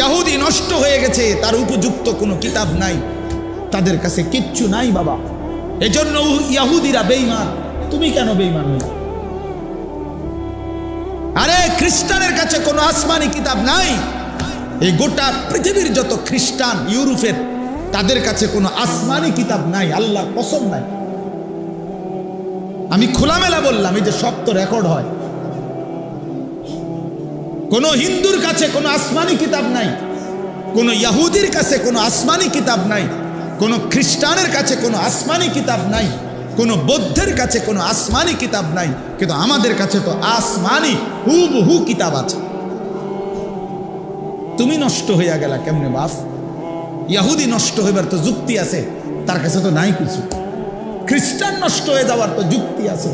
ইহুদি নষ্ট হয়ে গেছে, তার উপযুক্ত কোনো কিতাব নাই, তাদের কাছে কিচ্ছু নাই বাবা। এজন্য ইহুদিরা বেঈমান। তুমি কেন বেঈমান হইলা? আরে খ্রিস্টানের কাছে কোনো আসমানি কিতাব নাই। এই গোটা পৃথিবীর যত খ্রিস্টান ইউরোপের, তাদের কাছে কোনো আসমানি কিতাব নাই, আল্লাহর কসম নাই। আমি খোলামেলা বললাম, এই যে সব তো রেকর্ড হয়। কোন হিন্দুর কাছে কোনো আসমানি কিতাব নাই, কোন ইহুদির কাছে কোনো আসমানি কিতাব নাই, কোন খ্রিস্টানের কাছে কোনো আসমানি কিতাব নাই, কোন বৌদ্ধের কাছে কোনো আসমানি কিতাব নাই, কিন্তু আমাদের কাছে তো আসমানি হুবহু কিতাব আছে। তুমি নষ্ট হইয়া গেলা কেমনে বাপ? ইহুদি নষ্ট হইবার তো যুক্তি আছে, তার কাছে তো নাই কিছু। খ্রিস্টান নষ্ট হয়ে যাওয়ার তো যুক্তি আছে,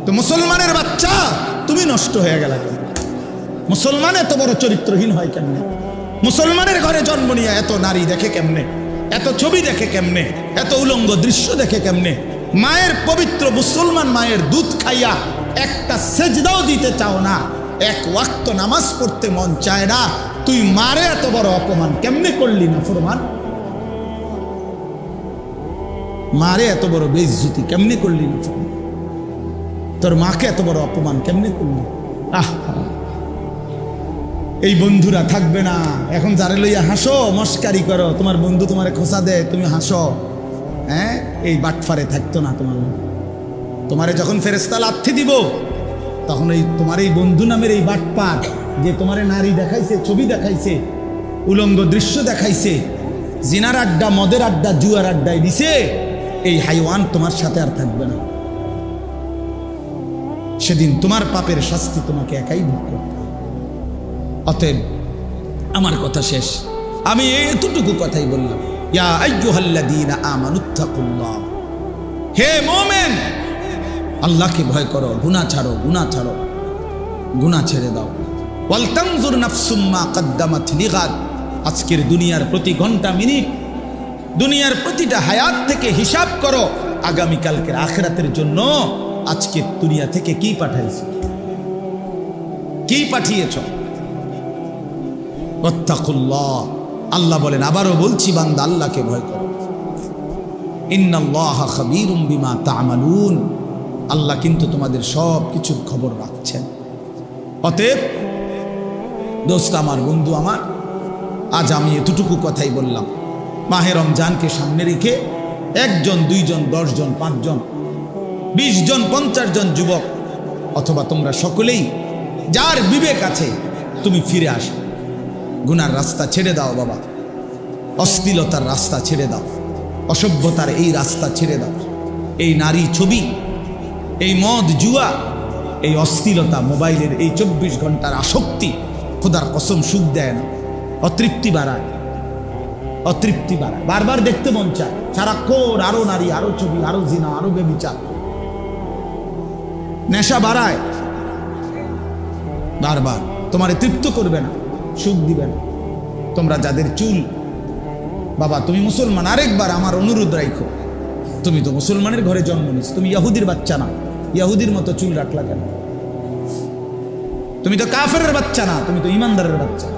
তো মুসলমানের বাচ্চা তুমি নষ্ট হয়ে গেলা কেন? মুসলমান এত বড় চরিত্রহীন হয় কেমনে? মুসলমানের ঘরে জন্ম নিয়ে এত নারী দেখে কেমনে, এত ছবি দেখে কেমনে, এত উলঙ্গ দৃশ্য দেখে কেমনে? মায়ের পবিত্র মুসলমান মায়ের দুধ খাইয়া একটা সেজদাও দিতে চাও না, এক ওয়াক্ত নামাজ পড়তে মন চায় না, তুই মারে এত বড় অপমান কেমনে করলি না ফরমান? মারে এত বড় বেইজ্জতি কেমনে করলি না? তোর মাকে এত বড় অপমান কেমনে করলি? এই বন্ধুরা থাকবে না। এখন যারে লইয়া হাসো, মস্কারি করো, তোমার বন্ধু তোমারে খোঁচা দেয়, তুমি হাসো, হ্যাঁ, এই বাটফারে থাকতো না। তোমারে যখন ফেরেশতা লাথি দিব, তখন এই তোমার এই বন্ধু নামের এই বাটপার, যে তোমারে নারী দেখাইছে, ছবি দেখাইছে, উলঙ্গ দৃশ্য দেখাইছে, জিনার আড্ডা, মদের আড্ডা, জুয়ার আড্ডায় দিছে, এই হাইওয়ান তোমার সাথে আর থাকবে না। সেদিন তোমার পাপের শাস্তি তোমাকে একাই ভোগ করতে হবে। অতএব আমার কথা শেষ, আমি এতটুকু কথাই বললাম, ইয়া আইয়ুহাল্লাযীনা আমানুত্তাকুল্লাহ, হে মুমিন, আল্লাহকে ভয় করো, গুনাহ ছাড়ো, গুনাহ ছাড়ো, গুনাহ ছেড়ে দাও। ওয়াল তানজুর নাফসুম মা কদ্দামাত লিগাদ, আজকের দুনিয়ার প্রতি ঘন্টা মিনিট, দুনিয়ার প্রতিটা হায়াত থেকে হিসাব করো, আগামীকালকের আখিরাতের জন্য আজকে দুনিয়া থেকে কি পাঠাইছ, কি পাঠিয়েছ? ওয়াত্তাকুল্লাহ, আল্লাহ বলেন, আবারও বলছি বান্দা আল্লাহকে ভয় করো। ইন্নাল্লাহা খাবীরুম বিমা তা'মালুন, আল্লাহ কিন্তু তোমাদের সব কিছুর খবর রাখছেন। অতএব দোস্ত আমার, বন্ধু আমার, আজ আমি এতটুকু কথাই বললাম। মাহে রমজানকে সামনে রেখে 1 জন 2 জন 10 জন 5 জন 20 জন 50 জন যুবক অথবা তোমরা সকলেই যার বিবেক আছে তুমি ফিরে আসো, গুনার রাস্তা ছেড়ে দাও বাবা, অশ্লীলতার রাস্তা ছেড়ে দাও, অসভ্যতার এই রাস্তা ছেড়ে দাও। এই নারী ছবি, এই মদ জুয়া, এই অশ্লীলতা, মোবাইলের এই 24 ঘন্টার আসক্তি খোদার কসম সুখ দেয় না, অতৃপ্তি বাড়ায়, অতৃপ্তি বাড়ায়। বারবার দেখতে মন চায়, সারাক্ষণ আরো নারী, আরো ছবি, আরো জিনা, আরো বেবিচার। নেশা বাড়ায়, বারবার তোমারে তৃপ্ত করবে না, সুখ দিবে না। তোমরা যাদের চুল, বাবা তুমি মুসলমান, আরেকবার আমার অনুরোধ রাখো, তুমি তো মুসলমানের ঘরে জন্ম নিস, তুমি ইহুদির বাচ্চা না, ইহুদির মতো চুল রাখলা কেন? তুমি তো কাফেরের বাচ্চা না, তুমি তো ইমানদারের বাচ্চা।